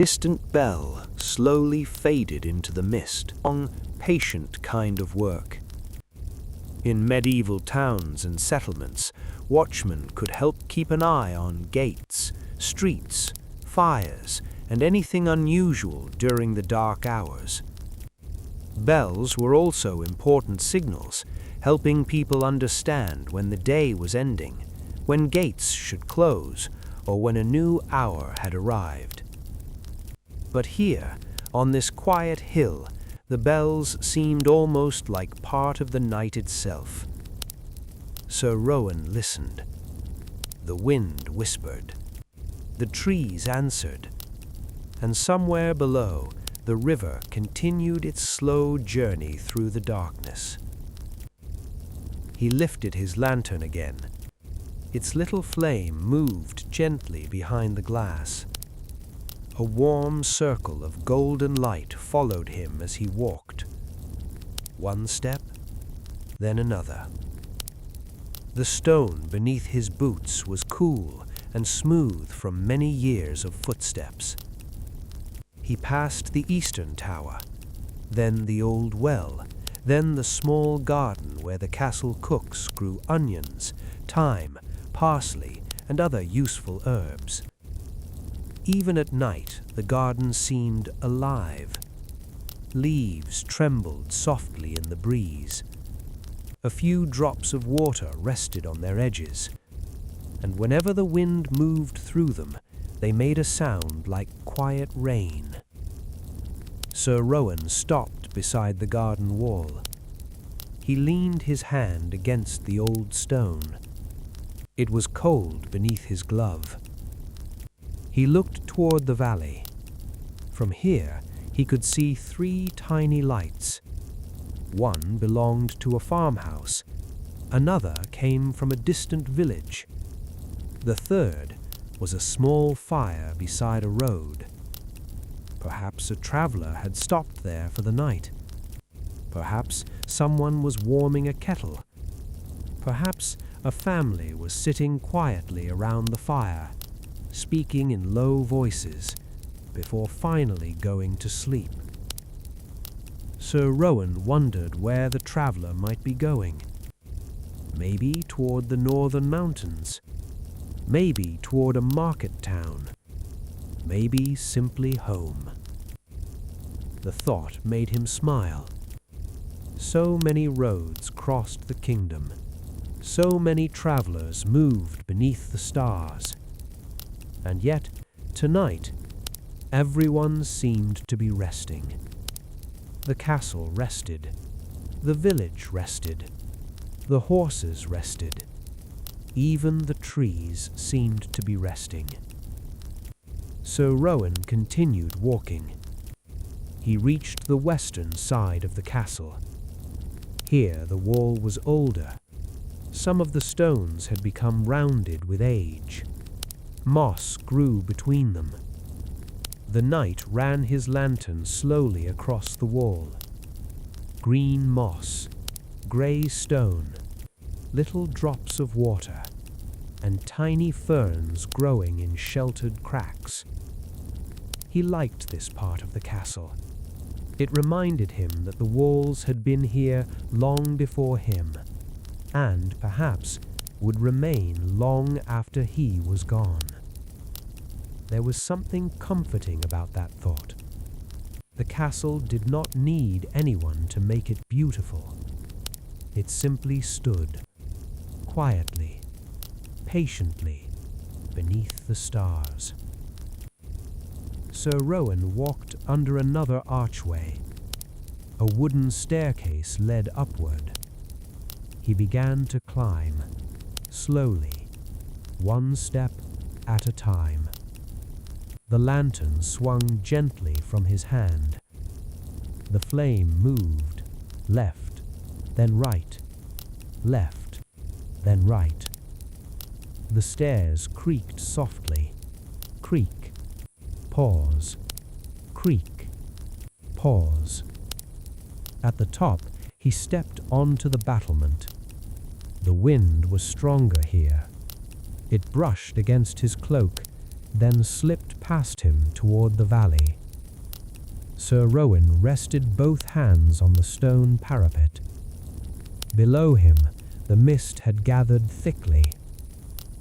Distant bell slowly faded into the mist. Long, patient kind of work. In medieval towns and settlements, watchmen could help keep an eye on gates, streets, fires, and anything unusual during the dark hours. Bells were also important signals, helping people understand when the day was ending, when gates should close, or when a new hour had arrived. But here, on this quiet hill, the bells seemed almost like part of the night itself. Sir Rowan listened. The wind whispered. The trees answered. And somewhere below, the river continued its slow journey through the darkness. He lifted his lantern again. Its little flame moved gently behind the glass. A warm circle of golden light followed him as he walked. One step, then another. The stone beneath his boots was cool and smooth from many years of footsteps. He passed the eastern tower, then the old well, then the small garden where the castle cooks grew onions, thyme, parsley, and other useful herbs. Even at night, the garden seemed alive. Leaves trembled softly in the breeze. A few drops of water rested on their edges, and whenever the wind moved through them, they made a sound like quiet rain. Sir Rowan stopped beside the garden wall. He leaned his hand against the old stone. It was cold beneath his glove. He looked toward the valley. From here, he could see 3 tiny lights. One belonged to a farmhouse. Another came from a distant village. The third was a small fire beside a road. Perhaps a traveler had stopped there for the night. Perhaps someone was warming a kettle. Perhaps a family was sitting quietly around the fire, speaking in low voices, before finally going to sleep. Sir Rowan wondered where the traveler might be going. Maybe toward the northern mountains. Maybe toward a market town. Maybe simply home. The thought made him smile. So many roads crossed the kingdom. So many travelers moved beneath the stars. And yet, tonight, everyone seemed to be resting. The castle rested. The village rested. The horses rested. Even the trees seemed to be resting. Sir Rowan continued walking. He reached the western side of the castle. Here the wall was older. Some of the stones had become rounded with age. Moss grew between them. The knight ran his lantern slowly across the wall. Green moss, grey stone, little drops of water, and tiny ferns growing in sheltered cracks. He liked this part of the castle. It reminded him that the walls had been here long before him, and perhaps would remain long after he was gone. There was something comforting about that thought. The castle did not need anyone to make it beautiful. It simply stood, quietly, patiently, beneath the stars. Sir Rowan walked under another archway. A wooden staircase led upward. He began to climb, slowly, one step at a time. The lantern swung gently from his hand. The flame moved, left, then right, left, then right. The stairs creaked softly. Creak, pause, creak, pause. At the top, he stepped onto the battlement. The wind was stronger here. It brushed against his cloak, then slipped past him toward the valley. Sir Rowan rested both hands on the stone parapet. Below him, the mist had gathered thickly.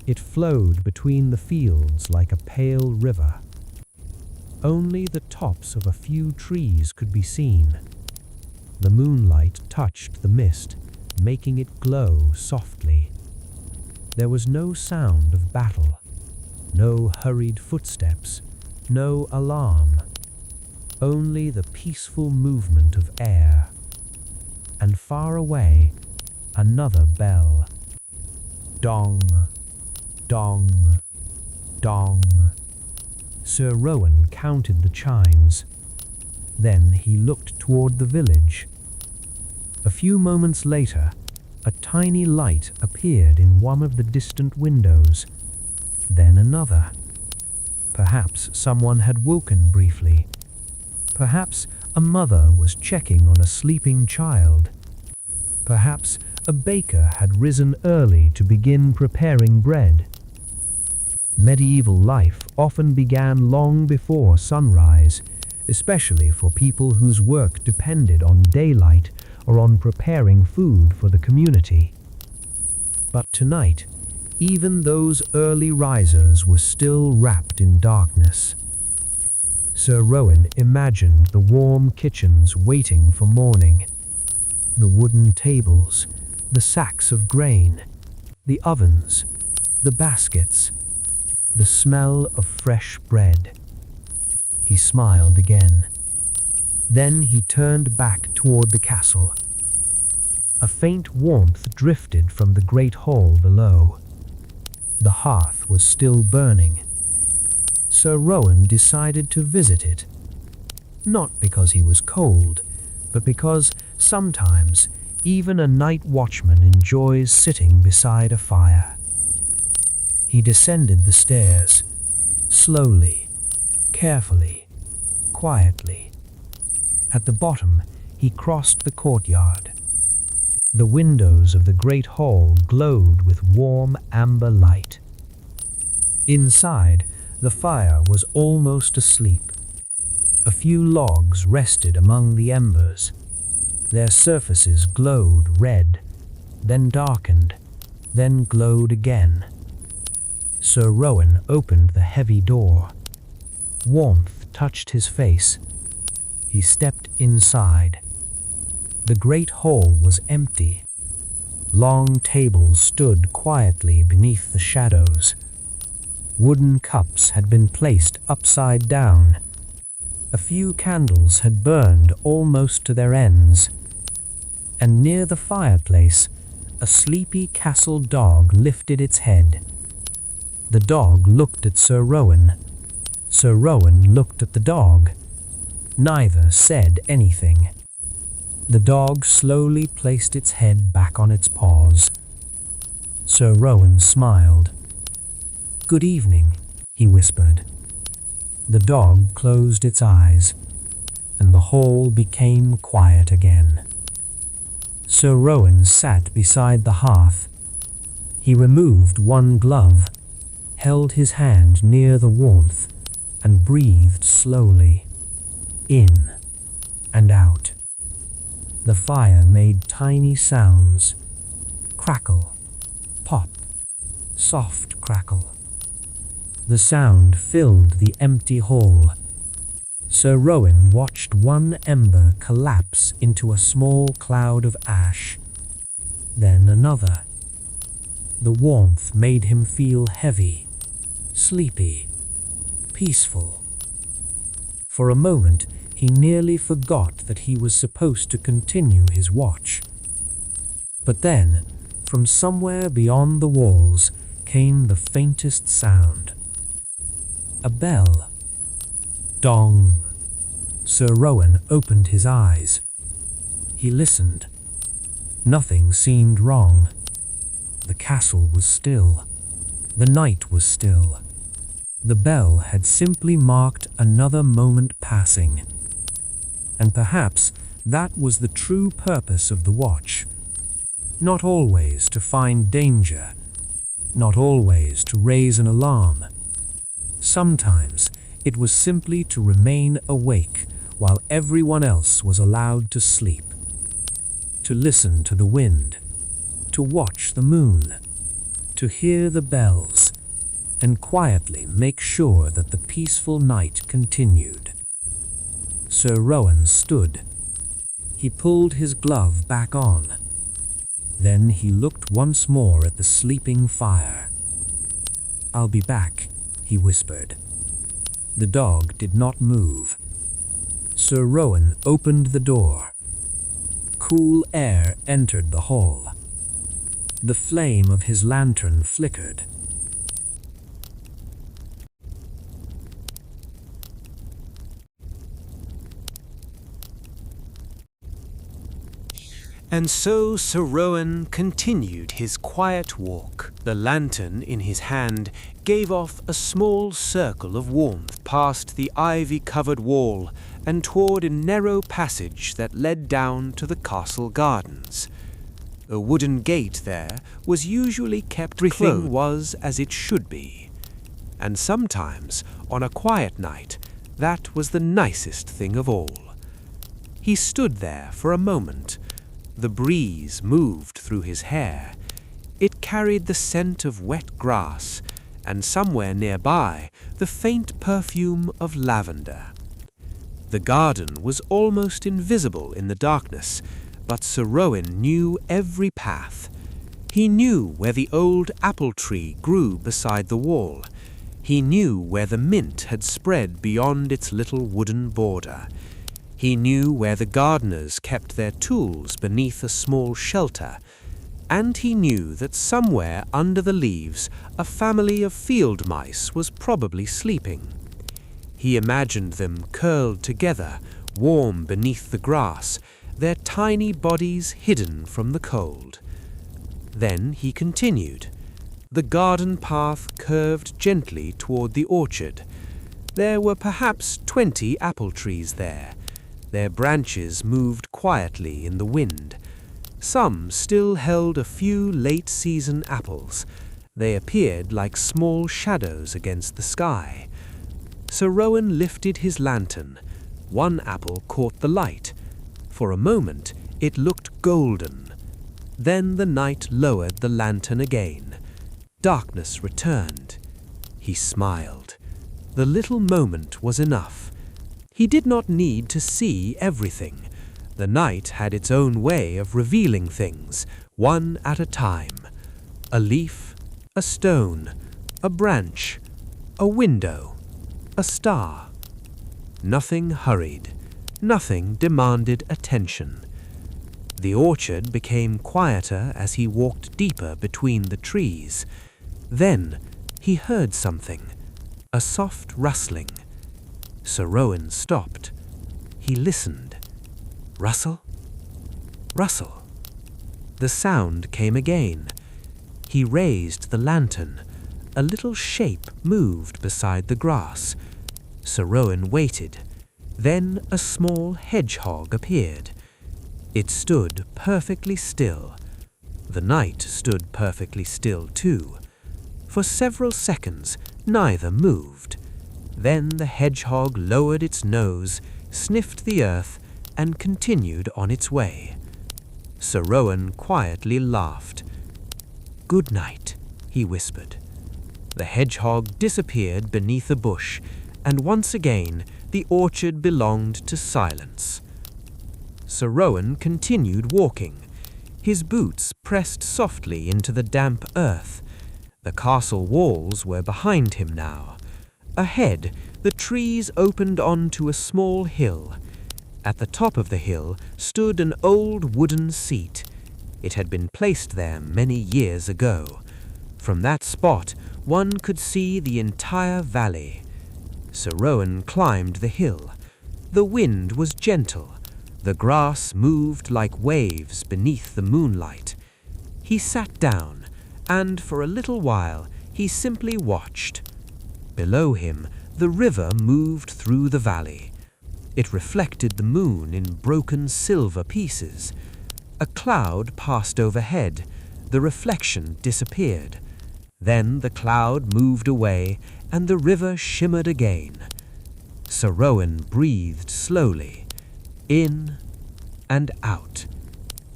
It flowed between the fields like a pale river. Only the tops of a few trees could be seen. The moonlight touched the mist, making it glow softly. There was no sound of battle, no hurried footsteps, no alarm. Only the peaceful movement of air. And far away, another bell. Dong, dong, dong. Sir Rowan counted the chimes. Then he looked toward the village. A few moments later, a tiny light appeared in one of the distant windows. Then another. Perhaps someone had woken briefly. Perhaps a mother was checking on a sleeping child. Perhaps a baker had risen early to begin preparing bread. Medieval life often began long before sunrise, especially for people whose work depended on daylight or on preparing food for the community. But tonight, even those early risers were still wrapped in darkness. Sir Rowan imagined the warm kitchens waiting for morning, the wooden tables, the sacks of grain, the ovens, the baskets, the smell of fresh bread. He smiled again. Then he turned back toward the castle. A faint warmth drifted from the great hall below. The hearth was still burning. Sir Rowan decided to visit it, not because he was cold, but because sometimes even a night watchman enjoys sitting beside a fire. He descended the stairs, slowly, carefully, quietly. At the bottom, he crossed the courtyard. The windows of the great hall glowed with warm amber light. Inside, the fire was almost asleep. A few logs rested among the embers. Their surfaces glowed red, then darkened, then glowed again. Sir Rowan opened the heavy door. Warmth touched his face. He stepped inside. The great hall was empty. Long tables stood quietly beneath the shadows. Wooden cups had been placed upside down. A few candles had burned almost to their ends. And near the fireplace, a sleepy castle dog lifted its head. The dog looked at Sir Rowan. Sir Rowan looked at the dog. Neither said anything. The dog slowly placed its head back on its paws. Sir Rowan smiled. "Good evening," he whispered. The dog closed its eyes, and the hall became quiet again. Sir Rowan sat beside the hearth. He removed one glove, held his hand near the warmth, and breathed slowly, in and out. The fire made tiny sounds, crackle, pop, soft crackle. The sound filled the empty hall. Sir Rowan watched one ember collapse into a small cloud of ash, then another. The warmth made him feel heavy, sleepy, peaceful. For a moment, he nearly forgot that he was supposed to continue his watch. But then, from somewhere beyond the walls, came the faintest sound. A bell. Dong. Sir Rowan opened his eyes. He listened. Nothing seemed wrong. The castle was still. The night was still. The bell had simply marked another moment passing. And perhaps that was the true purpose of the watch. Not always to find danger, not always to raise an alarm, Sometimes it was simply to remain awake while everyone else was allowed to sleep. To listen to the wind, to watch the moon, to hear the bells, and quietly make sure that the peaceful night continued. Sir Rowan stood. He pulled his glove back on. Then he looked once more at the sleeping fire. "I'll be back," he whispered. The dog did not move. Sir Rowan opened the door. Cool air entered the hall. The flame of his lantern flickered. And so Sir Rowan continued his quiet walk. The lantern in his hand gave off a small circle of warmth past the ivy-covered wall and toward a narrow passage that led down to the castle gardens. A wooden gate there was usually kept closed. Everything was as it should be. And sometimes, on a quiet night, that was the nicest thing of all. He stood there for a moment. The breeze moved through his hair. It carried the scent of wet grass, and somewhere nearby, the faint perfume of lavender. The garden was almost invisible in the darkness, but Sir Rowan knew every path. He knew where the old apple tree grew beside the wall. He knew where the mint had spread beyond its little wooden border. He knew where the gardeners kept their tools beneath a small shelter, and he knew that somewhere under the leaves a family of field mice was probably sleeping. He imagined them curled together, warm beneath the grass, their tiny bodies hidden from the cold. Then he continued. The garden path curved gently toward the orchard. There were perhaps 20 apple trees there. Their branches moved quietly in the wind. Some still held a few late-season apples. They appeared like small shadows against the sky. Sir Rowan lifted his lantern. One apple caught the light. For a moment, it looked golden. Then the knight lowered the lantern again. Darkness returned. He smiled. The little moment was enough. He did not need to see everything. The night had its own way of revealing things, one at a time. A leaf, a stone, a branch, a window, a star. Nothing hurried. Nothing demanded attention. The orchard became quieter as he walked deeper between the trees. Then he heard something, a soft rustling. Sir Rowan stopped. He listened. Rustle? Rustle. The sound came again. He raised the lantern. A little shape moved beside the grass. Sir Rowan waited. Then a small hedgehog appeared. It stood perfectly still. The knight stood perfectly still too. For several seconds, neither moved. Then the hedgehog lowered its nose, sniffed the earth, and continued on its way. Sir Rowan quietly laughed. "Good night," he whispered. The hedgehog disappeared beneath a bush, and once again the orchard belonged to silence. Sir Rowan continued walking. His boots pressed softly into the damp earth. The castle walls were behind him now. Ahead, the trees opened onto a small hill. At the top of the hill stood an old wooden seat. It had been placed there many years ago. From that spot, one could see the entire valley. Sir Rowan climbed the hill. The wind was gentle. The grass moved like waves beneath the moonlight. He sat down, and for a little while he simply watched. Below him, the river moved through the valley. It reflected the moon in broken silver pieces. A cloud passed overhead. The reflection disappeared. Then the cloud moved away and the river shimmered again. Sir Rowan breathed slowly, in and out.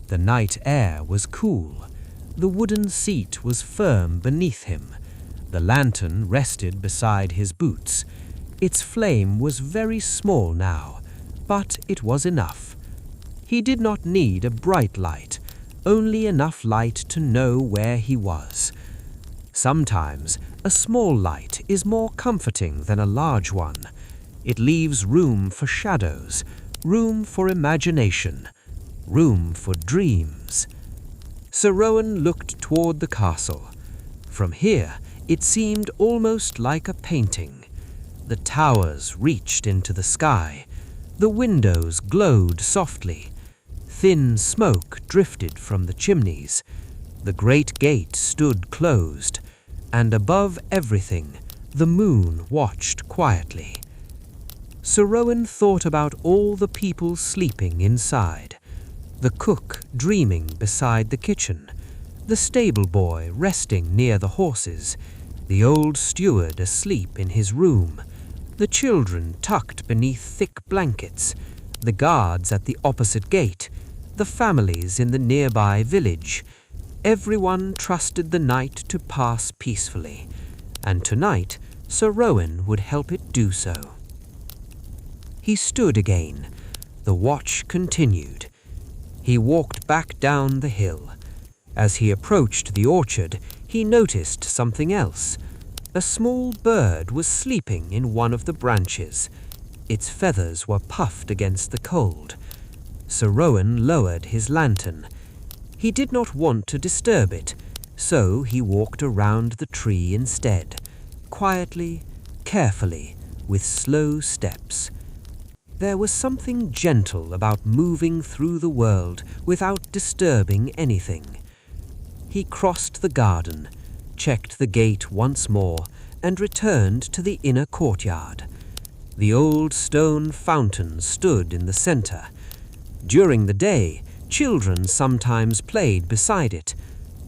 The night air was cool. The wooden seat was firm beneath him. The lantern rested beside his boots. Its flame was very small now, but it was enough. He did not need a bright light, only enough light to know where he was. Sometimes a small light is more comforting than a large one. It leaves room for shadows, room for imagination, room for dreams. Sir Rowan looked toward the castle. From here, it seemed almost like a painting. The towers reached into the sky. The windows glowed softly. Thin smoke drifted from the chimneys. The great gate stood closed, and above everything, the moon watched quietly. Sir Rowan thought about all the people sleeping inside. The cook dreaming beside the kitchen, the stable boy resting near the horses, the old steward asleep in his room, the children tucked beneath thick blankets, the guards at the opposite gate, the families in the nearby village. Everyone trusted the night to pass peacefully, and tonight Sir Rowan would help it do so. He stood again. The watch continued. He walked back down the hill. As he approached the orchard, he noticed something else. A small bird was sleeping in one of the branches. Its feathers were puffed against the cold. Sir Rowan lowered his lantern. He did not want to disturb it, so he walked around the tree instead, quietly, carefully, with slow steps. There was something gentle about moving through the world without disturbing anything. He crossed the garden, checked the gate once more, and returned to the inner courtyard. The old stone fountain stood in the center. During the day, children sometimes played beside it.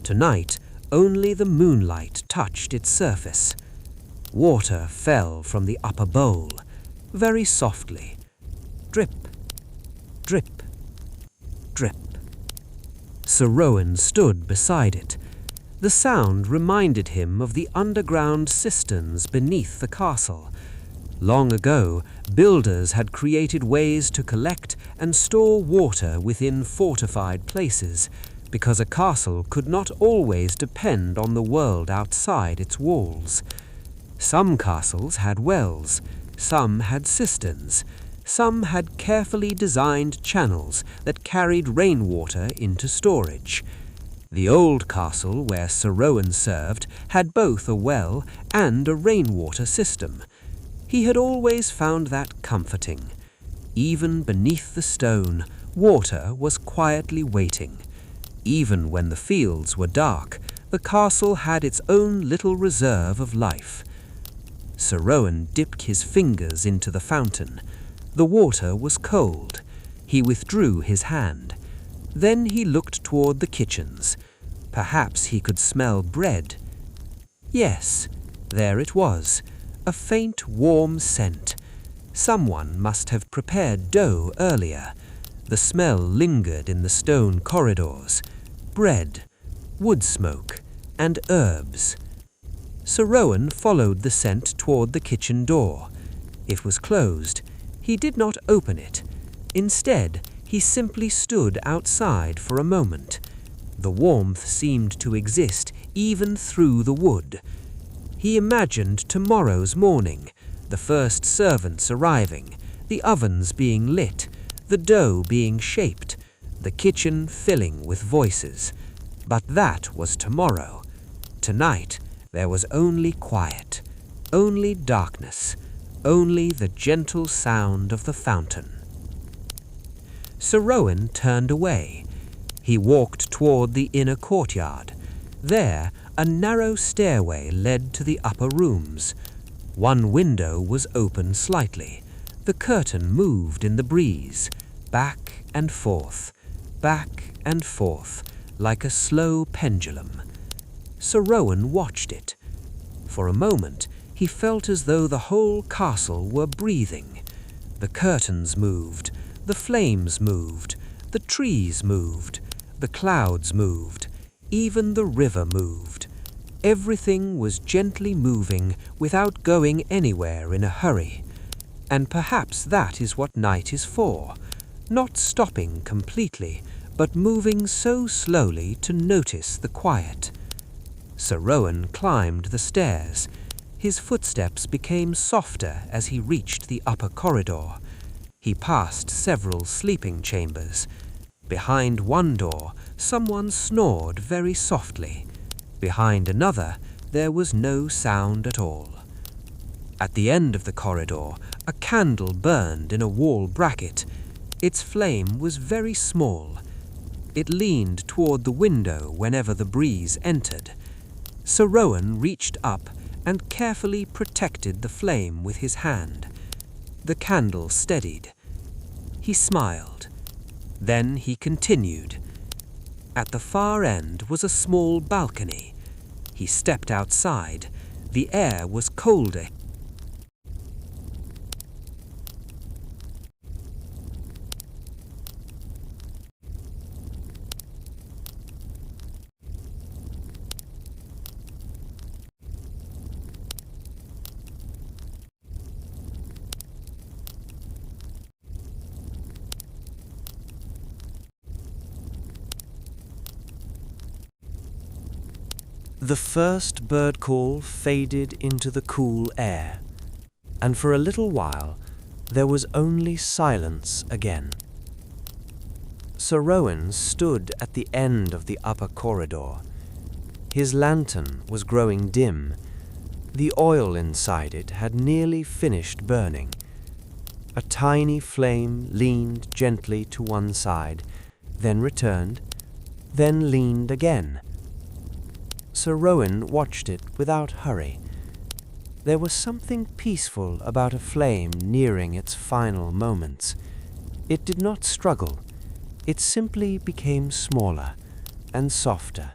Tonight, only the moonlight touched its surface. Water fell from the upper bowl, very softly. Drip, drip, drip. Sir Rowan stood beside it. The sound reminded him of the underground cisterns beneath the castle. Long ago, builders had created ways to collect and store water within fortified places, because a castle could not always depend on the world outside its walls. Some castles had wells, some had cisterns, some had carefully designed channels that carried rainwater into storage. The old castle where Sir Rowan served had both a well and a rainwater system. He had always found that comforting. Even beneath the stone, water was quietly waiting. Even when the fields were dark, the castle had its own little reserve of life. Sir Rowan dipped his fingers into the fountain. The water was cold. He withdrew his hand. Then he looked toward the kitchens. Perhaps he could smell bread. Yes, there it was, a faint, warm scent. Someone must have prepared dough earlier. The smell lingered in the stone corridors. Bread, wood smoke, and herbs. Sir Rowan followed the scent toward the kitchen door. It was closed. He did not open it. Instead, he simply stood outside for a moment. The warmth seemed to exist even through the wood. He imagined tomorrow's morning, the first servants arriving, the ovens being lit, the dough being shaped, the kitchen filling with voices. But that was tomorrow. Tonight, there was only quiet, only darkness, only the gentle sound of the fountain. Sir Rowan turned away. He walked toward the inner courtyard. There, a narrow stairway led to the upper rooms. One window was open slightly. The curtain moved in the breeze, back and forth, like a slow pendulum. Sir Rowan watched it. For a moment, he felt as though the whole castle were breathing. The curtains moved, the flames moved, the trees moved, the clouds moved, even the river moved. Everything was gently moving without going anywhere in a hurry. And perhaps that is what night is for, not stopping completely, but moving so slowly to notice the quiet. Sir Rowan climbed the stairs. His footsteps became softer as he reached the upper corridor. He passed several sleeping chambers. Behind one door, someone snored very softly. Behind another, there was no sound at all. At the end of the corridor, a candle burned in a wall bracket. Its flame was very small. It leaned toward the window whenever the breeze entered. Sir Rowan reached up and carefully protected the flame with his hand. The candle steadied. He smiled. Then he continued. At the far end was a small balcony. He stepped outside. The air was colder. The first bird call faded into the cool air, and for a little while there was only silence again. Sir Rowan stood at the end of the upper corridor. His lantern was growing dim. The oil inside it had nearly finished burning. A tiny flame leaned gently to one side, then returned, then leaned again. Sir Rowan watched it without hurry. There was something peaceful about a flame nearing its final moments. It did not struggle. It simply became smaller and softer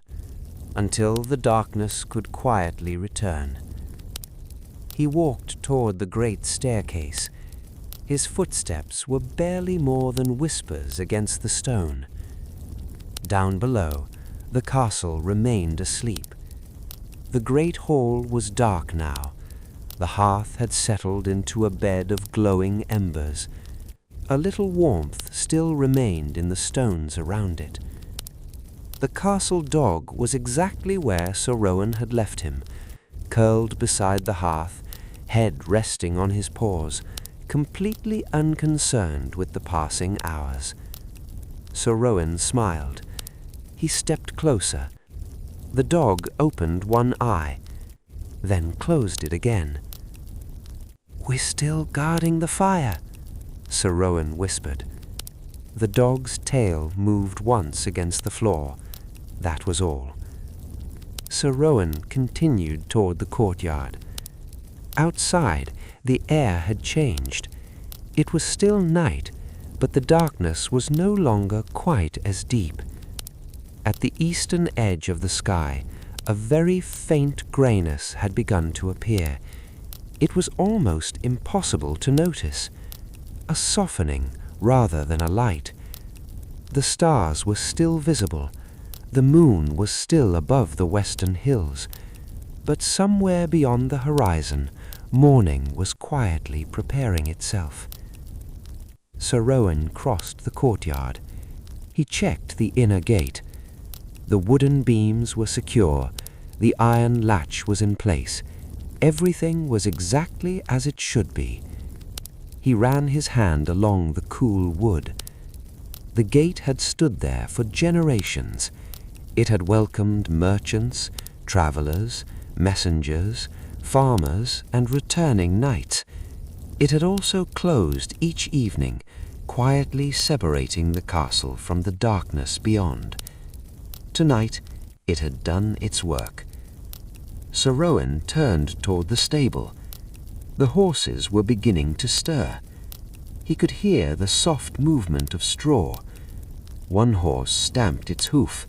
until the darkness could quietly return. He walked toward the great staircase. His footsteps were barely more than whispers against the stone. Down below, the castle remained asleep. The great hall was dark now. The hearth had settled into a bed of glowing embers. A little warmth still remained in the stones around it. The castle dog was exactly where Sir Rowan had left him, curled beside the hearth, head resting on his paws, completely unconcerned with the passing hours. Sir Rowan smiled. He stepped closer. The dog opened one eye, then closed it again. "We're still guarding the fire," Sir Rowan whispered. The dog's tail moved once against the floor. That was all. Sir Rowan continued toward the courtyard. Outside, the air had changed. It was still night, but the darkness was no longer quite as deep. At the eastern edge of the sky, a very faint grayness had begun to appear. It was almost impossible to notice. A softening rather than a light. The stars were still visible. The moon was still above the western hills. But somewhere beyond the horizon, morning was quietly preparing itself. Sir Rowan crossed the courtyard. He checked the inner gate. The wooden beams were secure. The iron latch was in place. Everything was exactly as it should be. He ran his hand along the cool wood. The gate had stood there for generations. It had welcomed merchants, travelers, messengers, farmers, and returning knights. It had also closed each evening, quietly separating the castle from the darkness beyond. Tonight, it had done its work. Sir Rowan turned toward the stable. The horses were beginning to stir. He could hear the soft movement of straw. One horse stamped its hoof.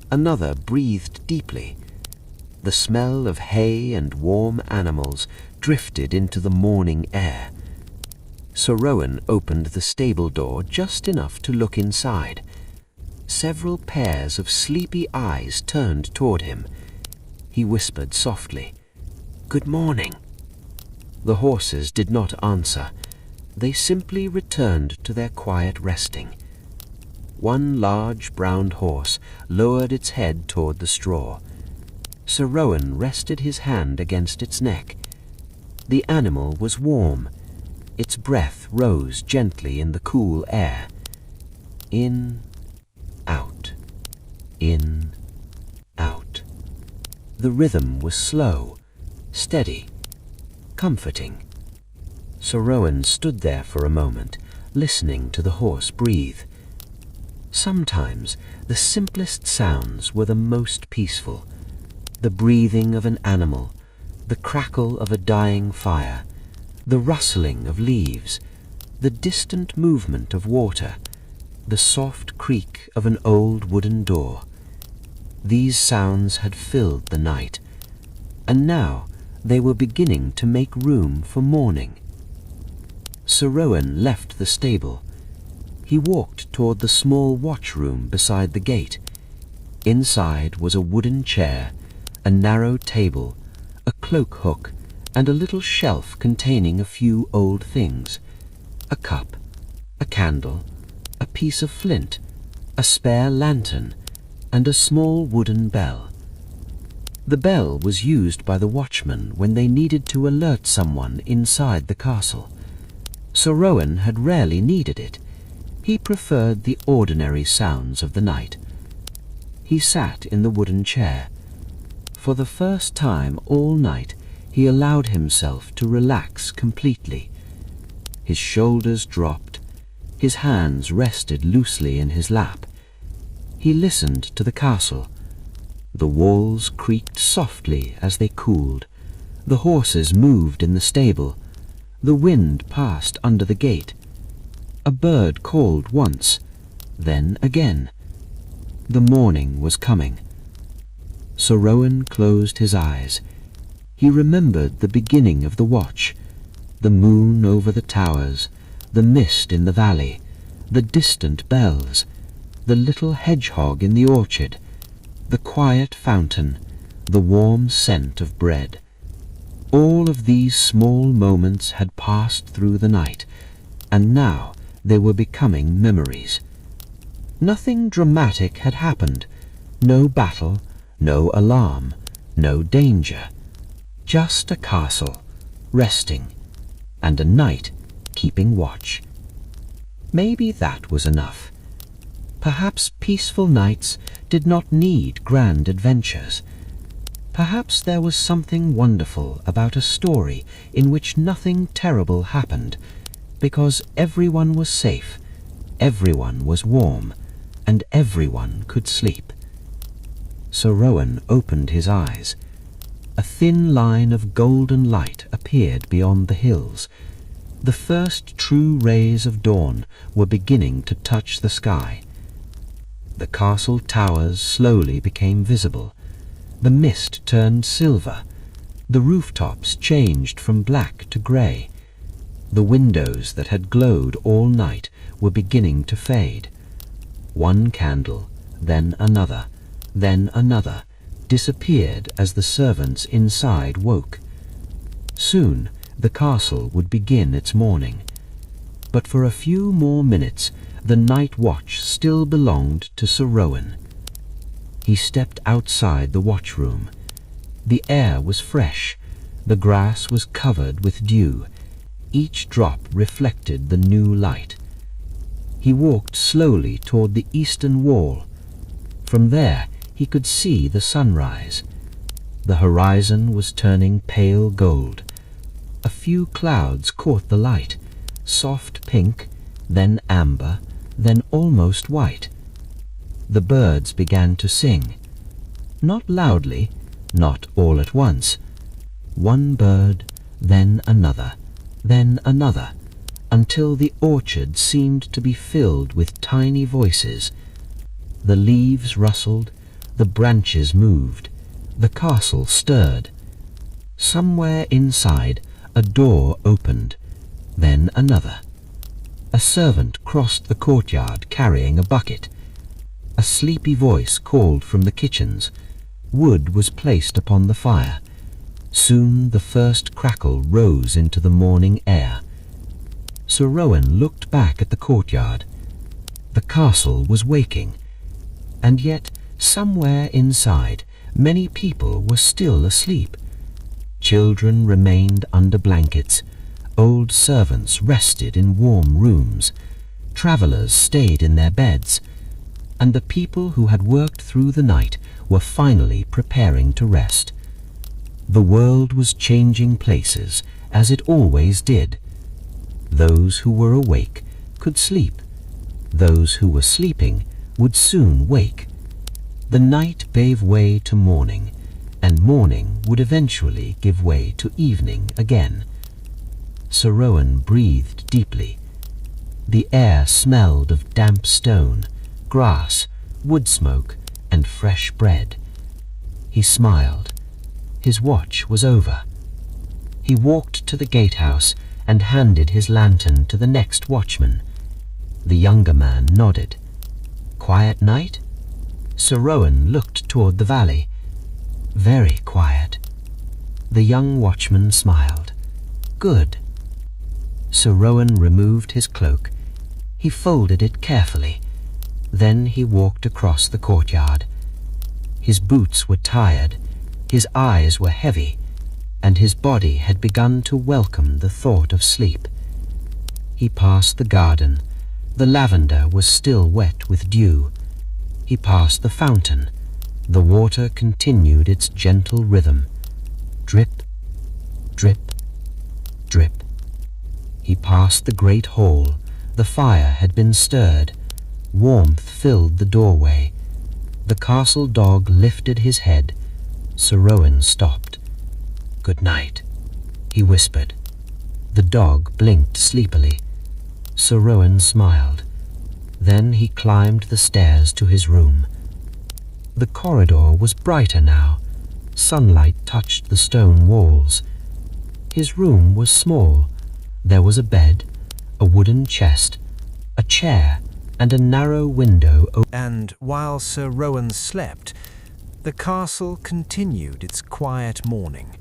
Another breathed deeply. The smell of hay and warm animals drifted into the morning air. Sir Rowan opened the stable door just enough to look inside. Several pairs of sleepy eyes turned toward him. He whispered softly, "Good morning." The horses did not answer. They simply returned to their quiet resting. One large brown horse lowered its head toward the straw. Sir Rowan rested his hand against its neck. The animal was warm. Its breath rose gently in the cool air. In, out, in, out. The rhythm was slow, steady, comforting. Sir Rowan stood there for a moment, listening to the horse breathe. Sometimes the simplest sounds were the most peaceful. The breathing of an animal, the crackle of a dying fire, the rustling of leaves, the distant movement of water, the soft creak of an old wooden door. These sounds had filled the night, and now they were beginning to make room for morning. Sir Rowan left the stable. He walked toward the small watch-room beside the gate. Inside was a wooden chair, a narrow table, a cloak hook, and a little shelf containing a few old things. A cup, a candle, a piece of flint, a spare lantern, and a small wooden bell. The bell was used by the watchmen when they needed to alert someone inside the castle. Sir Rowan had rarely needed it. He preferred the ordinary sounds of the night. He sat in the wooden chair. For the first time all night, he allowed himself to relax completely. His shoulders dropped. His hands rested loosely in his lap. He listened to the castle. The walls creaked softly as they cooled. The horses moved in the stable. The wind passed under the gate. A bird called once, then again. The morning was coming. Sir Rowan closed his eyes. He remembered the beginning of the watch, the moon over the towers, the mist in the valley, the distant bells, the little hedgehog in the orchard, the quiet fountain, the warm scent of bread. All of these small moments had passed through the night, and now they were becoming memories. Nothing dramatic had happened. No battle, no alarm, no danger. Just a castle, resting, and a knight keeping watch. Maybe that was enough. Perhaps peaceful nights did not need grand adventures. Perhaps there was something wonderful about a story in which nothing terrible happened, because everyone was safe, everyone was warm, and everyone could sleep. Sir Rowan opened his eyes. A thin line of golden light appeared beyond the hills. The first true rays of dawn were beginning to touch the sky. The castle towers slowly became visible. The mist turned silver. The rooftops changed from black to grey. The windows that had glowed all night were beginning to fade. One candle, then another, disappeared as the servants inside woke. Soon the castle would begin its morning. But for a few more minutes the night watch still belonged to Sir Rowan. He stepped outside the watchroom. The air was fresh. The grass was covered with dew. Each drop reflected the new light. He walked slowly toward the eastern wall. From there he could see the sunrise. The horizon was turning pale gold. A few clouds caught the light, soft pink, then amber, then almost white. The birds began to sing. Not loudly, not all at once. One bird, then another, until the orchard seemed to be filled with tiny voices. The leaves rustled, the branches moved. The castle stirred. Somewhere inside, a door opened, then another. A servant crossed the courtyard carrying a bucket. A sleepy voice called from the kitchens. Wood was placed upon the fire. Soon the first crackle rose into the morning air. Sir Rowan looked back at the courtyard. The castle was waking, and yet somewhere inside many people were still asleep. Children remained under blankets. Old servants rested in warm rooms. Travellers stayed in their beds, and the people who had worked through the night were finally preparing to rest. The world was changing places, as it always did. Those who were awake could sleep. Those who were sleeping would soon wake. The night gave way to morning, and morning would eventually give way to evening again. Sir Rowan breathed deeply. The air smelled of damp stone, grass, wood smoke, and fresh bread. He smiled. His watch was over. He walked to the gatehouse and handed his lantern to the next watchman. The younger man nodded. Quiet night? Sir Rowan looked toward the valley. Very quiet. The young watchman smiled. Good. Sir Rowan removed his cloak. He folded it carefully. Then he walked across the courtyard. His boots were tired, his eyes were heavy, and his body had begun to welcome the thought of sleep. He passed the garden. The lavender was still wet with dew. He passed the fountain. The water continued its gentle rhythm. Drip, drip, drip. He passed the great hall. The fire had been stirred. Warmth filled the doorway. The castle dog lifted his head. Sir Rowan stopped. Good night, he whispered. The dog blinked sleepily. Sir Rowan smiled. Then he climbed the stairs to his room. The corridor was brighter now. Sunlight touched the stone walls. His room was small. There was a bed, a wooden chest, a chair, and a narrow window. And while Sir Rowan slept, the castle continued its quiet morning.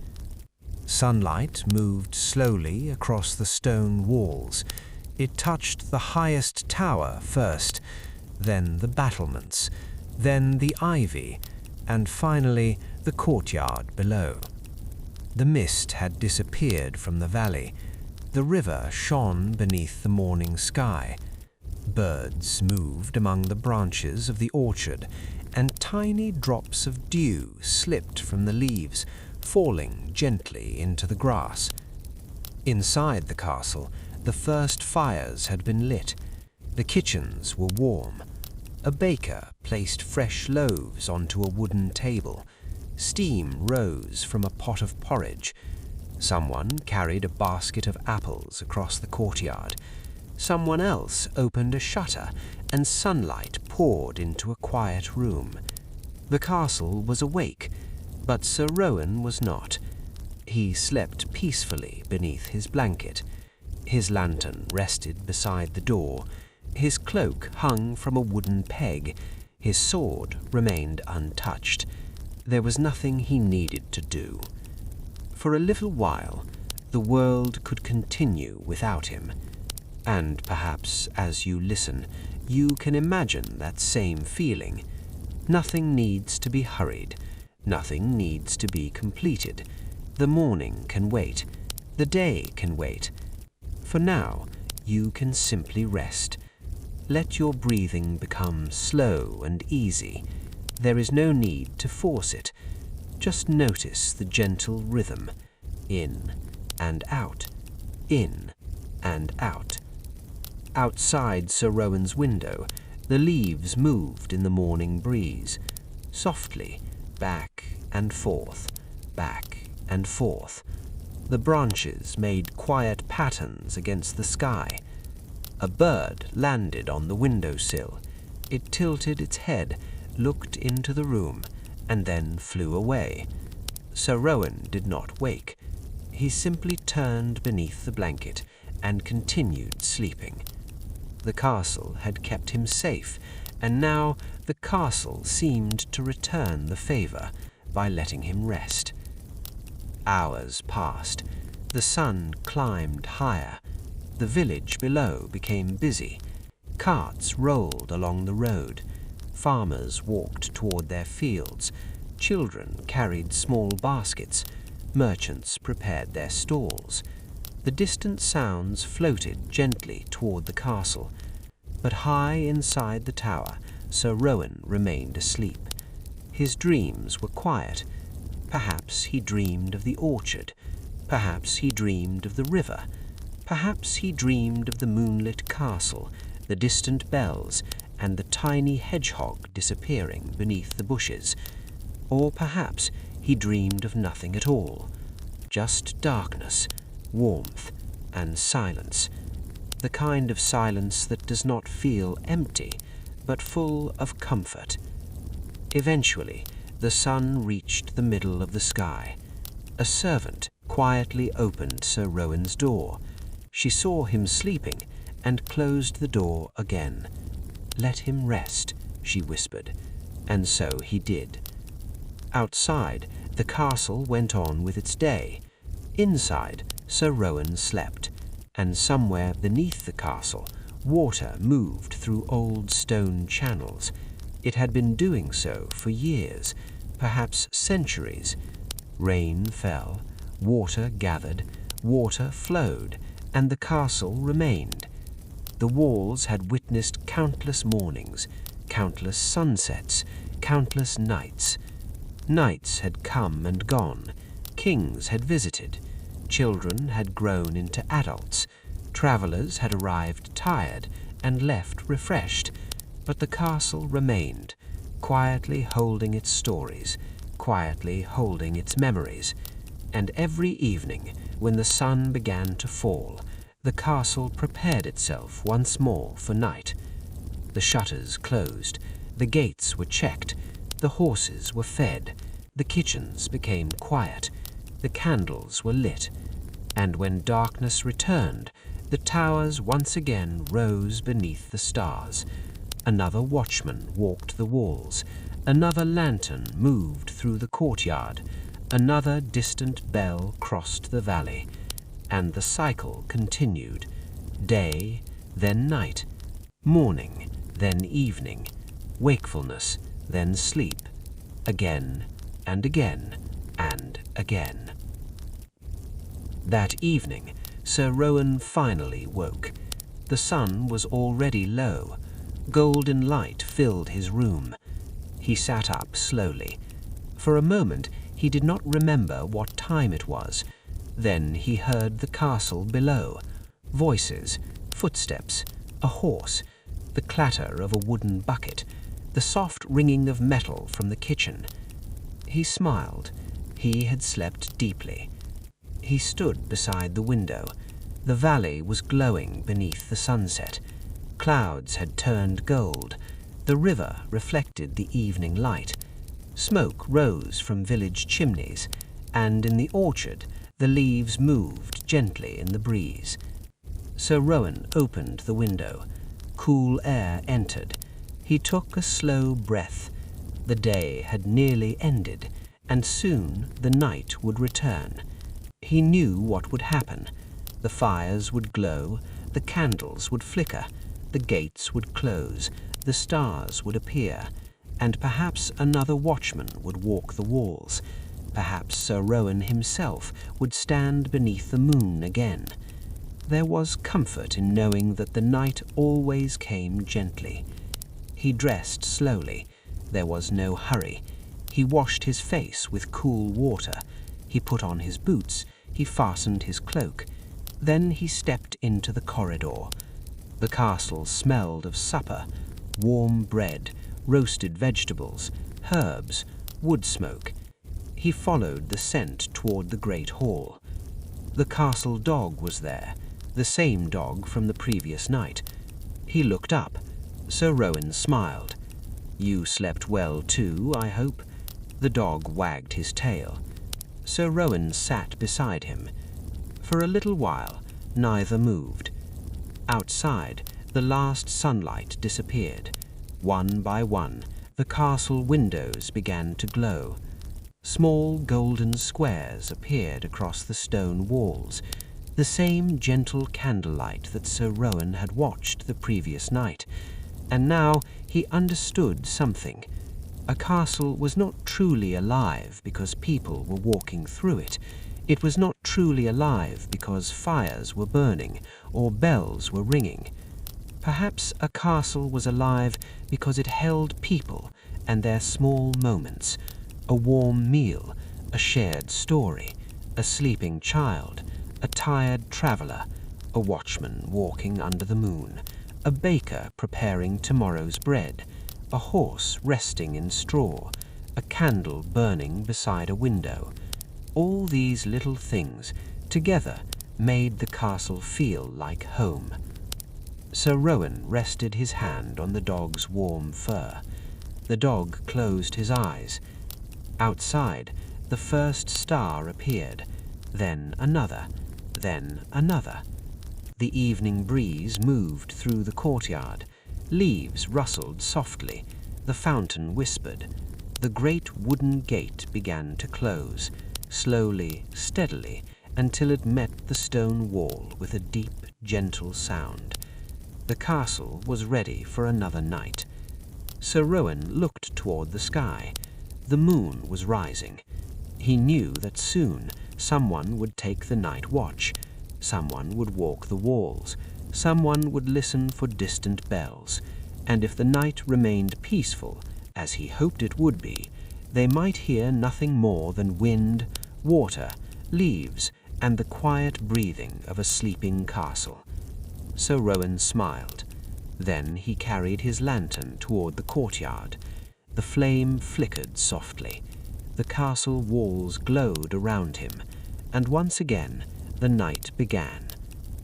Sunlight moved slowly across the stone walls. It touched the highest tower first, then the battlements, then the ivy, and finally the courtyard below. The mist had disappeared from the valley. The river shone beneath the morning sky. Birds moved among the branches of the orchard, and tiny drops of dew slipped from the leaves, falling gently into the grass. Inside the castle, the first fires had been lit. The kitchens were warm. A baker placed fresh loaves onto a wooden table. Steam rose from a pot of porridge. Someone carried a basket of apples across the courtyard. Someone else opened a shutter, and sunlight poured into a quiet room. The castle was awake, but Sir Rowan was not. He slept peacefully beneath his blanket. His lantern rested beside the door. His cloak hung from a wooden peg. His sword remained untouched. There was nothing he needed to do. For a little while, the world could continue without him. And perhaps as you listen, you can imagine that same feeling. Nothing needs to be hurried. Nothing needs to be completed. The morning can wait. The day can wait. For now, you can simply rest. Let your breathing become slow and easy. There is no need to force it. Just notice the gentle rhythm. In and out. In and out. Outside Sir Rowan's window, the leaves moved in the morning breeze. Softly, back and forth, back and forth. The branches made quiet patterns against the sky. A bird landed on the windowsill. It tilted its head, looked into the room, and then flew away. Sir Rowan did not wake. He simply turned beneath the blanket and continued sleeping. The castle had kept him safe, and now the castle seemed to return the favor by letting him rest. Hours passed. The sun climbed higher. The village below became busy. Carts rolled along the road. Farmers walked toward their fields. Children carried small baskets. Merchants prepared their stalls. The distant sounds floated gently toward the castle, but high inside the tower, Sir Rowan remained asleep. His dreams were quiet. Perhaps he dreamed of the orchard. Perhaps he dreamed of the river. Perhaps he dreamed of the moonlit castle, the distant bells, and the tiny hedgehog disappearing beneath the bushes. Or perhaps he dreamed of nothing at all, just darkness, warmth, and silence, the kind of silence that does not feel empty, but full of comfort. Eventually, the sun reached the middle of the sky. A servant quietly opened Sir Rowan's door. She saw him sleeping and closed the door again. "Let him rest," she whispered, and so he did. Outside, the castle went on with its day. Inside, Sir Rowan slept, and somewhere beneath the castle, water moved through old stone channels. It had been doing so for years, perhaps centuries. Rain fell, water gathered, water flowed, and the castle remained. The walls had witnessed countless mornings, countless sunsets, countless nights. Nights had come and gone. Kings had visited. Children had grown into adults. Travelers had arrived tired and left refreshed. But the castle remained, quietly holding its stories, quietly holding its memories. And every evening, when the sun began to fall, the castle prepared itself once more for night. The shutters closed, the gates were checked, the horses were fed, the kitchens became quiet, the candles were lit, and when darkness returned, the towers once again rose beneath the stars. Another watchman walked the walls, another lantern moved through the courtyard, another distant bell crossed the valley, and the cycle continued. Day, then night, morning, then evening, wakefulness, then sleep, again and again and again. That evening, Sir Rowan finally woke. The sun was already low. Golden light filled his room. He sat up slowly. For a moment, he did not remember what time it was. Then he heard the castle below. Voices, footsteps, a horse, the clatter of a wooden bucket, the soft ringing of metal from the kitchen. He smiled. He had slept deeply. He stood beside the window. The valley was glowing beneath the sunset. Clouds had turned gold. The river reflected the evening light. Smoke rose from village chimneys, and in the orchard the leaves moved gently in the breeze. Sir Rowan opened the window. Cool air entered. He took a slow breath. The day had nearly ended, and soon the night would return. He knew what would happen. The fires would glow, the candles would flicker, the gates would close, the stars would appear, and perhaps another watchman would walk the walls. Perhaps Sir Rowan himself would stand beneath the moon again. There was comfort in knowing that the night always came gently. He dressed slowly. There was no hurry. He washed his face with cool water. He put on his boots. He fastened his cloak. Then he stepped into the corridor. The castle smelled of supper, warm bread, roasted vegetables, herbs, wood smoke. He followed the scent toward the great hall. The castle dog was there, the same dog from the previous night. He looked up. Sir Rowan smiled. "You slept well too, I hope?" The dog wagged his tail. Sir Rowan sat beside him. For a little while, neither moved. Outside, the last sunlight disappeared. One by one, the castle windows began to glow. Small golden squares appeared across the stone walls, the same gentle candlelight that Sir Rowan had watched the previous night. And now he understood something. A castle was not truly alive because people were walking through it. It was not truly alive because fires were burning or bells were ringing. Perhaps a castle was alive because it held people and their small moments, a warm meal, a shared story, a sleeping child, a tired traveller, a watchman walking under the moon, a baker preparing tomorrow's bread, a horse resting in straw, a candle burning beside a window. All these little things together made the castle feel like home. Sir Rowan rested his hand on the dog's warm fur. The dog closed his eyes. Outside, the first star appeared, then another, then another. The evening breeze moved through the courtyard. Leaves rustled softly. The fountain whispered. The great wooden gate began to close, slowly, steadily, until it met the stone wall with a deep, gentle sound. The castle was ready for another night. Sir Rowan looked toward the sky. The moon was rising. He knew that soon someone would take the night watch. Someone would walk the walls. Someone would listen for distant bells. And if the night remained peaceful, as he hoped it would be, they might hear nothing more than wind, water, leaves, and the quiet breathing of a sleeping castle. Sir Rowan smiled. Then he carried his lantern toward the courtyard. The flame flickered softly. The castle walls glowed around him, and once again the night began.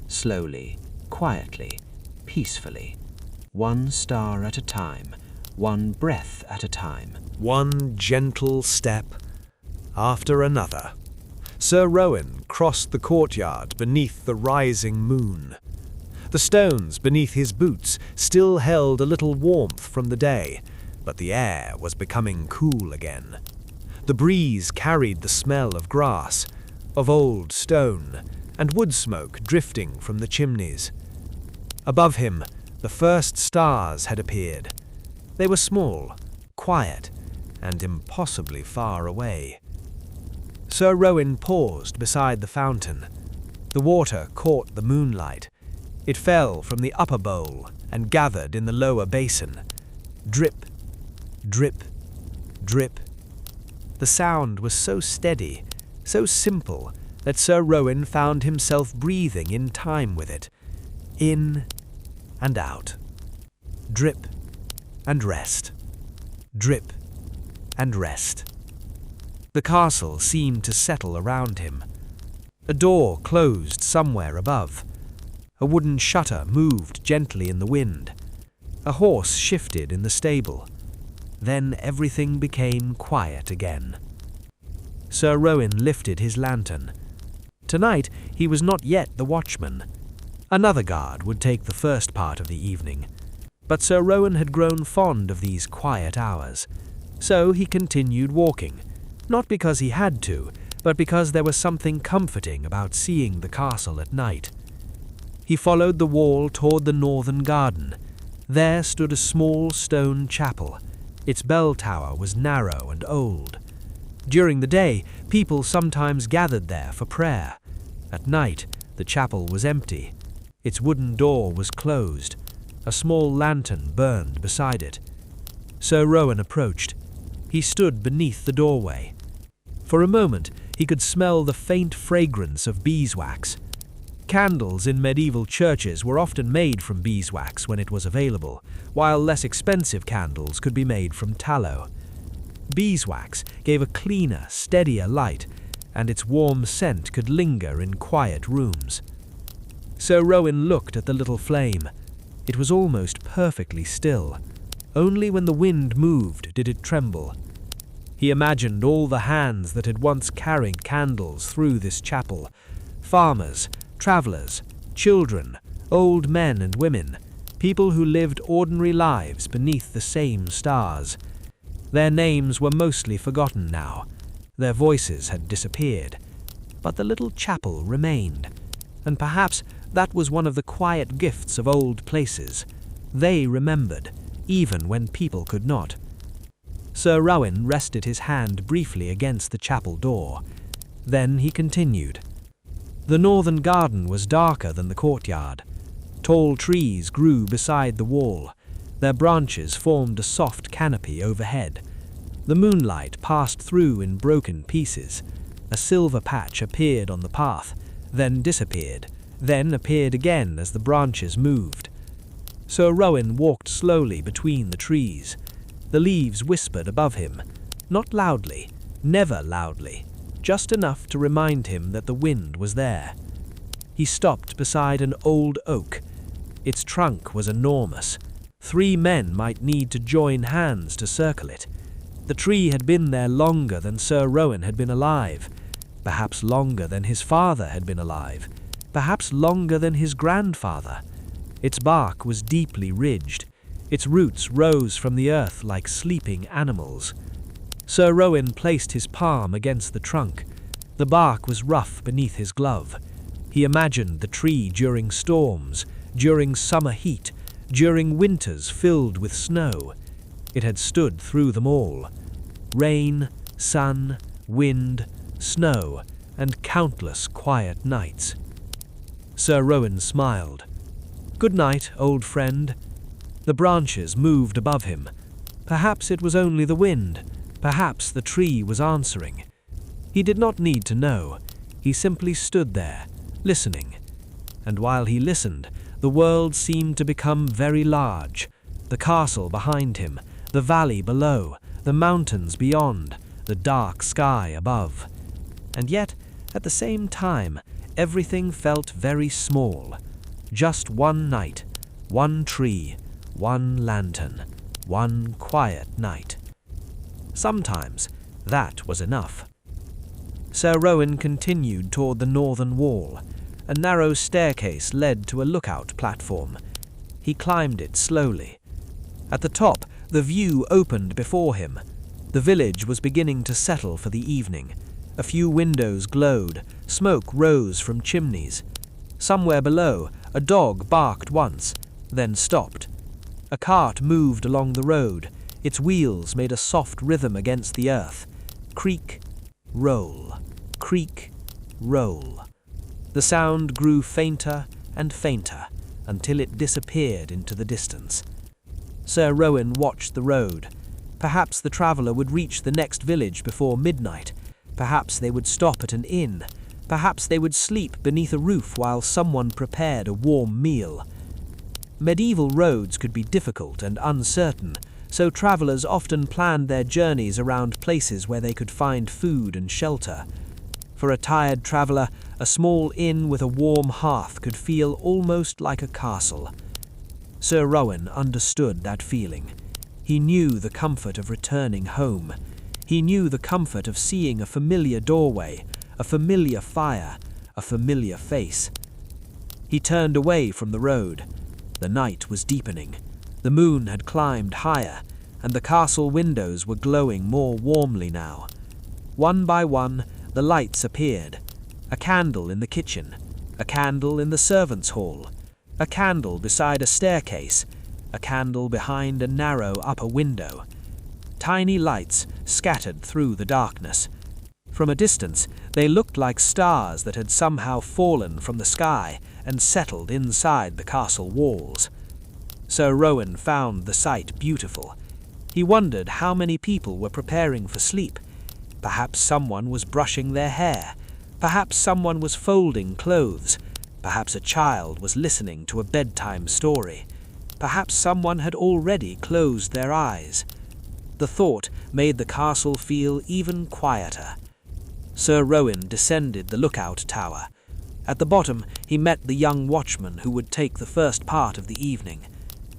Slowly, quietly, peacefully. One star at a time, one breath at a time. One gentle step after another. Sir Rowan crossed the courtyard beneath the rising moon. The stones beneath his boots still held a little warmth from the day, but the air was becoming cool again. The breeze carried the smell of grass, of old stone, and wood smoke drifting from the chimneys. Above him, the first stars had appeared. They were small, quiet, and impossibly far away. Sir Rowan paused beside the fountain. The water caught the moonlight. It fell from the upper bowl and gathered in the lower basin. Drip, drip, drip. The sound was so steady, so simple, that Sir Rowan found himself breathing in time with it. In and out. Drip and rest. Drip and rest. The castle seemed to settle around him. A door closed somewhere above. A wooden shutter moved gently in the wind. A horse shifted in the stable. Then everything became quiet again. Sir Rowan lifted his lantern. Tonight he was not yet the watchman. Another guard would take the first part of the evening. But Sir Rowan had grown fond of these quiet hours. So he continued walking, not because he had to, but because there was something comforting about seeing the castle at night. He followed the wall toward the northern garden. There stood a small stone chapel. Its bell tower was narrow and old. During the day, people sometimes gathered there for prayer. At night, the chapel was empty. Its wooden door was closed. A small lantern burned beside it. Sir Rowan approached. He stood beneath the doorway. For a moment, he could smell the faint fragrance of beeswax. Candles in medieval churches were often made from beeswax when it was available, while less expensive candles could be made from tallow. Beeswax gave a cleaner, steadier light, and its warm scent could linger in quiet rooms. Sir Rowan looked at the little flame. It was almost perfectly still. Only when the wind moved did it tremble. He imagined all the hands that had once carried candles through this chapel. Farmers, travelers, children, old men and women, people who lived ordinary lives beneath the same stars. Their names were mostly forgotten now. Their voices had disappeared. But the little chapel remained. And perhaps that was one of the quiet gifts of old places. They remembered, even when people could not. Sir Rowan rested his hand briefly against the chapel door. Then he continued. The northern garden was darker than the courtyard. Tall trees grew beside the wall. Their branches formed a soft canopy overhead. The moonlight passed through in broken pieces. A silver patch appeared on the path, then disappeared, then appeared again as the branches moved. Sir Rowan walked slowly between the trees. The leaves whispered above him, not loudly, never loudly, just enough to remind him that the wind was there. He stopped beside an old oak. Its trunk was enormous. 3 men might need to join hands to circle it. The tree had been there longer than Sir Rowan had been alive, perhaps longer than his father had been alive, perhaps longer than his grandfather. Its bark was deeply ridged. Its roots rose from the earth like sleeping animals. Sir Rowan placed his palm against the trunk. The bark was rough beneath his glove. He imagined the tree during storms, during summer heat, during winters filled with snow. It had stood through them all. Rain, sun, wind, snow, and countless quiet nights. Sir Rowan smiled. "Good night, old friend." The branches moved above him. Perhaps it was only the wind. Perhaps the tree was answering. He did not need to know. He simply stood there, listening. And while he listened, the world seemed to become very large. The castle behind him, the valley below, the mountains beyond, the dark sky above. And yet, at the same time, everything felt very small. Just one night, one tree, one lantern, one quiet night. Sometimes that was enough. Sir Rowan continued toward the northern wall. A narrow staircase led to a lookout platform. He climbed it slowly. At the top, the view opened before him. The village was beginning to settle for the evening. A few windows glowed. Smoke rose from chimneys. Somewhere below, a dog barked once, then stopped. A cart moved along the road. Its wheels made a soft rhythm against the earth. Creak, roll, creak, roll. The sound grew fainter and fainter until it disappeared into the distance. Sir Rowan watched the road. Perhaps the traveller would reach the next village before midnight. Perhaps they would stop at an inn. Perhaps they would sleep beneath a roof while someone prepared a warm meal. Medieval roads could be difficult and uncertain, so travellers often planned their journeys around places where they could find food and shelter. For a tired traveller, a small inn with a warm hearth could feel almost like a castle. Sir Rowan understood that feeling. He knew the comfort of returning home. He knew the comfort of seeing a familiar doorway, a familiar fire, a familiar face. He turned away from the road. The night was deepening. The moon had climbed higher, and the castle windows were glowing more warmly now. One by one, the lights appeared. A candle in the kitchen, a candle in the servants' hall, a candle beside a staircase, a candle behind a narrow upper window. Tiny lights scattered through the darkness. From a distance, they looked like stars that had somehow fallen from the sky and settled inside the castle walls. Sir Rowan found the sight beautiful. He wondered how many people were preparing for sleep. Perhaps someone was brushing their hair. Perhaps someone was folding clothes. Perhaps a child was listening to a bedtime story. Perhaps someone had already closed their eyes. The thought made the castle feel even quieter. Sir Rowan descended the lookout tower. At the bottom, he met the young watchman who would take the first part of the evening.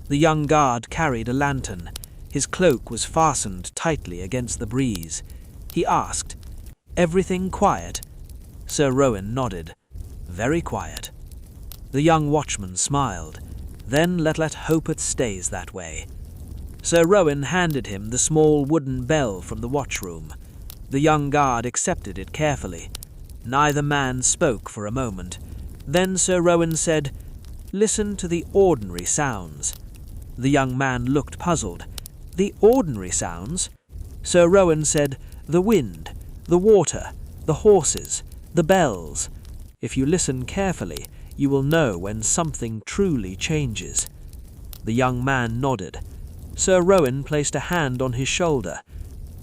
The young guard carried a lantern. His cloak was fastened tightly against the breeze. He asked, "Everything quiet?" Sir Rowan nodded. "Very quiet." The young watchman smiled. "Then let hope it stays that way." Sir Rowan handed him the small wooden bell from the watchroom. The young guard accepted it carefully. Neither man spoke for a moment. Then Sir Rowan said, "Listen to the ordinary sounds." The young man looked puzzled. "The ordinary sounds?" Sir Rowan said, "The wind, the water, the horses, the bells. If you listen carefully, you will know when something truly changes." The young man nodded. Sir Rowan placed a hand on his shoulder.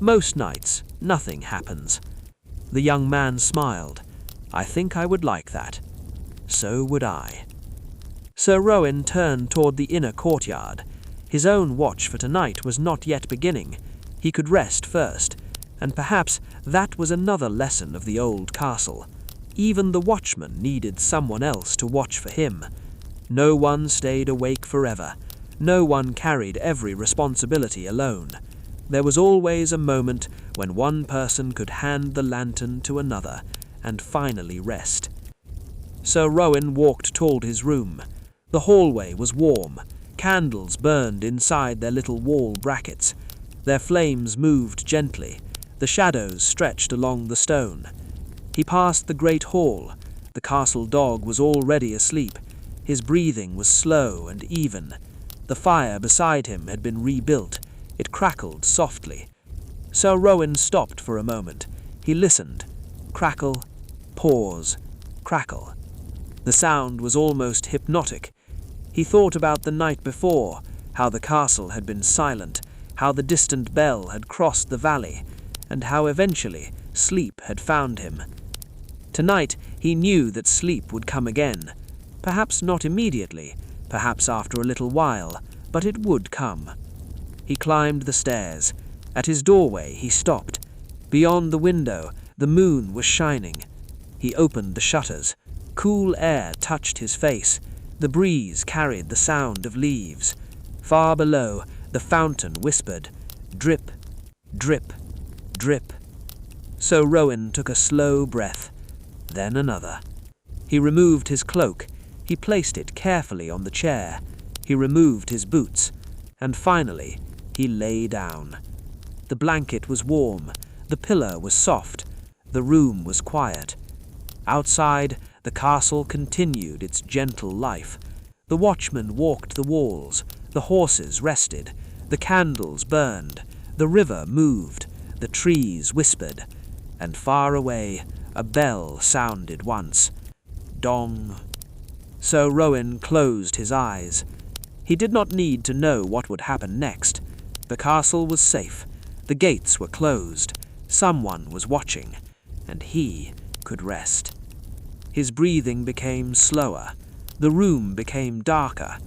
"Most nights, nothing happens." The young man smiled. "I think I would like that." "So would I." Sir Rowan turned toward the inner courtyard. His own watch for tonight was not yet beginning. He could rest first, and perhaps that was another lesson of the old castle. Even the watchman needed someone else to watch for him. No one stayed awake forever. No one carried every responsibility alone. There was always a moment when one person could hand the lantern to another and finally rest. Sir Rowan walked toward his room. The hallway was warm. Candles burned inside their little wall brackets. Their flames moved gently. The shadows stretched along the stone. He passed the great hall. The castle dog was already asleep. His breathing was slow and even. The fire beside him had been rebuilt. It crackled softly. Sir Rowan stopped for a moment. He listened. Crackle, pause, crackle. The sound was almost hypnotic. He thought about the night before, how the castle had been silent, how the distant bell had crossed the valley, and how eventually sleep had found him. Tonight he knew that sleep would come again. Perhaps not immediately, perhaps after a little while, but it would come. He climbed the stairs. At his doorway he stopped. Beyond the window, the moon was shining. He opened the shutters. Cool air touched his face. The breeze carried the sound of leaves. Far below, the fountain whispered, "Drip, drip, drip." So Rowan took a slow breath, then another. He removed his cloak. He placed it carefully on the chair. He removed his boots. And finally, he lay down. The blanket was warm. The pillow was soft. The room was quiet. Outside, the castle continued its gentle life. The watchman walked the walls. The horses rested. The candles burned. The river moved. The trees whispered. And far away, a bell sounded once. Dong. So Rowan closed his eyes. He did not need to know what would happen next. The castle was safe. The gates were closed. Someone was watching, and he could rest. His breathing became slower. The room became darker.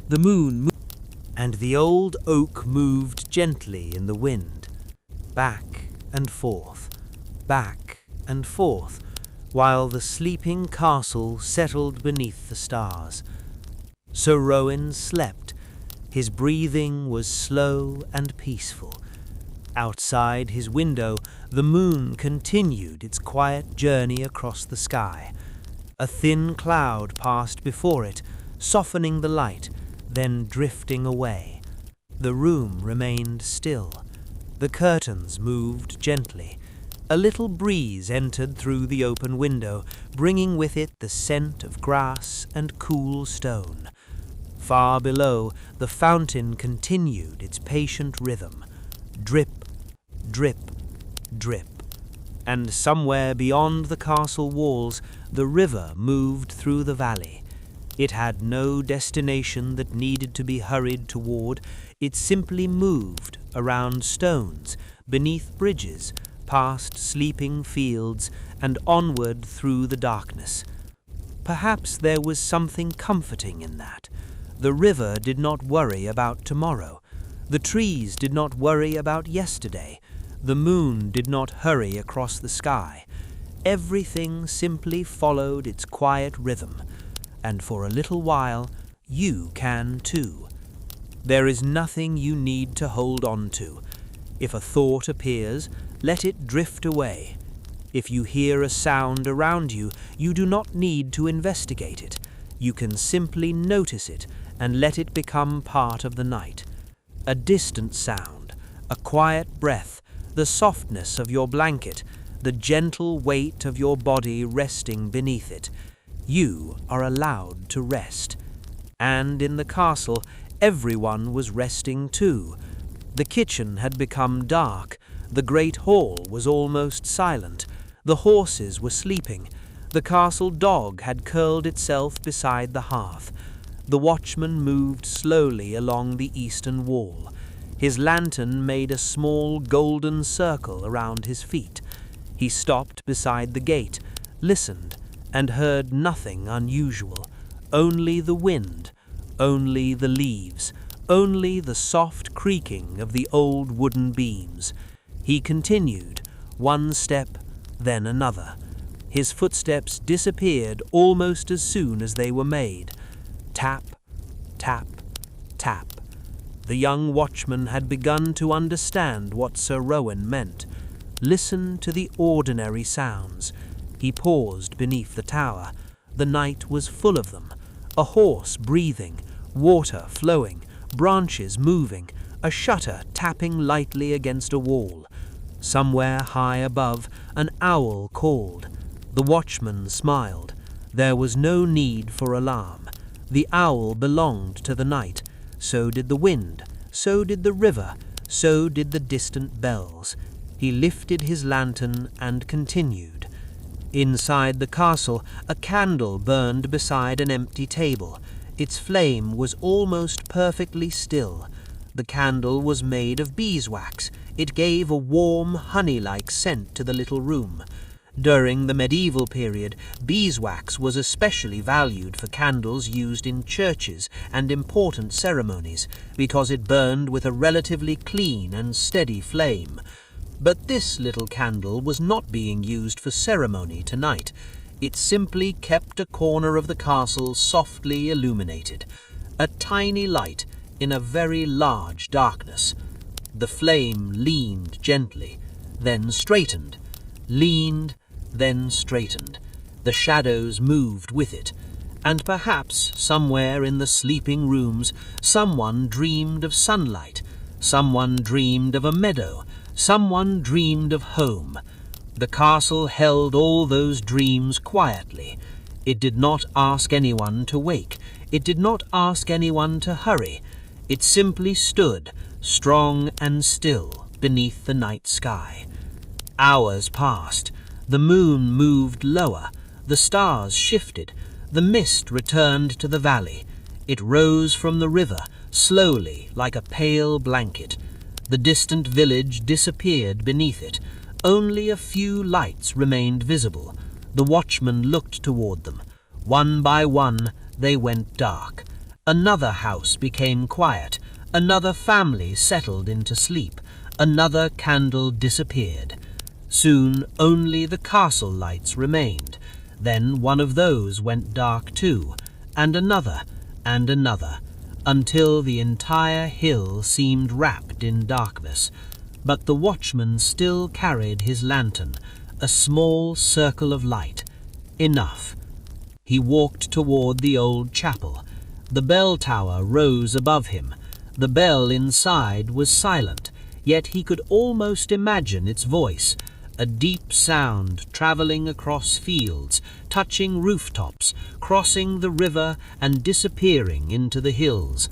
The moon moved, and the old oak moved gently in the wind, back and forth, while the sleeping castle settled beneath the stars. Sir Rowan slept. His breathing was slow and peaceful. Outside his window, the moon continued its quiet journey across the sky. A thin cloud passed before it, softening the light, then drifting away. The room remained still. The curtains moved gently. A little breeze entered through the open window, bringing with it the scent of grass and cool stone. Far below, the fountain continued its patient rhythm. Drip, drip, drip. And somewhere beyond the castle walls, the river moved through the valley. It had no destination that needed to be hurried toward. It simply moved around stones, beneath bridges, past sleeping fields, and onward through the darkness. Perhaps there was something comforting in that. The river did not worry about tomorrow. The trees did not worry about yesterday. The moon did not hurry across the sky. Everything simply followed its quiet rhythm. And for a little while, you can too. There is nothing you need to hold on to. If a thought appears, let it drift away. If you hear a sound around you, you do not need to investigate it. You can simply notice it and let it become part of the night. A distant sound, a quiet breath, the softness of your blanket, the gentle weight of your body resting beneath it. You are allowed to rest. And in the castle, everyone was resting too. The kitchen had become dark. The great hall was almost silent. The horses were sleeping. The castle dog had curled itself beside the hearth. The watchman moved slowly along the eastern wall. His lantern made a small golden circle around his feet. He stopped beside the gate, listened, and heard nothing unusual. Only the wind, only the leaves, only the soft creaking of the old wooden beams. He continued, one step, then another. His footsteps disappeared almost as soon as they were made. Tap, tap, tap. The young watchman had begun to understand what Sir Rowan meant. Listen to the ordinary sounds. He paused beneath the tower. The night was full of them. A horse breathing, water flowing, branches moving, a shutter tapping lightly against a wall. Somewhere high above, an owl called. The watchman smiled. There was no need for alarm. The owl belonged to the night. So did the wind. So did the river. So did the distant bells. He lifted his lantern and continued. Inside the castle, a candle burned beside an empty table. Its flame was almost perfectly still. The candle was made of beeswax. It gave a warm, honey-like scent to the little room. During the medieval period, beeswax was especially valued for candles used in churches and important ceremonies because it burned with a relatively clean and steady flame. But this little candle was not being used for ceremony tonight. It simply kept a corner of the castle softly illuminated, a tiny light in a very large darkness. The flame leaned gently, then straightened, leaned, then straightened. The shadows moved with it, and perhaps somewhere in the sleeping rooms someone dreamed of sunlight, someone dreamed of a meadow, someone dreamed of home. The castle held all those dreams quietly. It did not ask anyone to wake. It did not ask anyone to hurry. It simply stood, strong and still, beneath the night sky. Hours passed. The moon moved lower. The stars shifted. The mist returned to the valley. It rose from the river, slowly, like a pale blanket. The distant village disappeared beneath it. Only a few lights remained visible. The watchman looked toward them. One by one, they went dark. Another house became quiet. Another family settled into sleep. Another candle disappeared. Soon only the castle lights remained. Then one of those went dark too, and another, until the entire hill seemed wrapped in darkness. But the watchman still carried his lantern, a small circle of light. Enough. He walked toward the old chapel. The bell tower rose above him. The bell inside was silent, yet he could almost imagine its voice, a deep sound traveling across fields, touching rooftops, crossing the river and disappearing into the hills.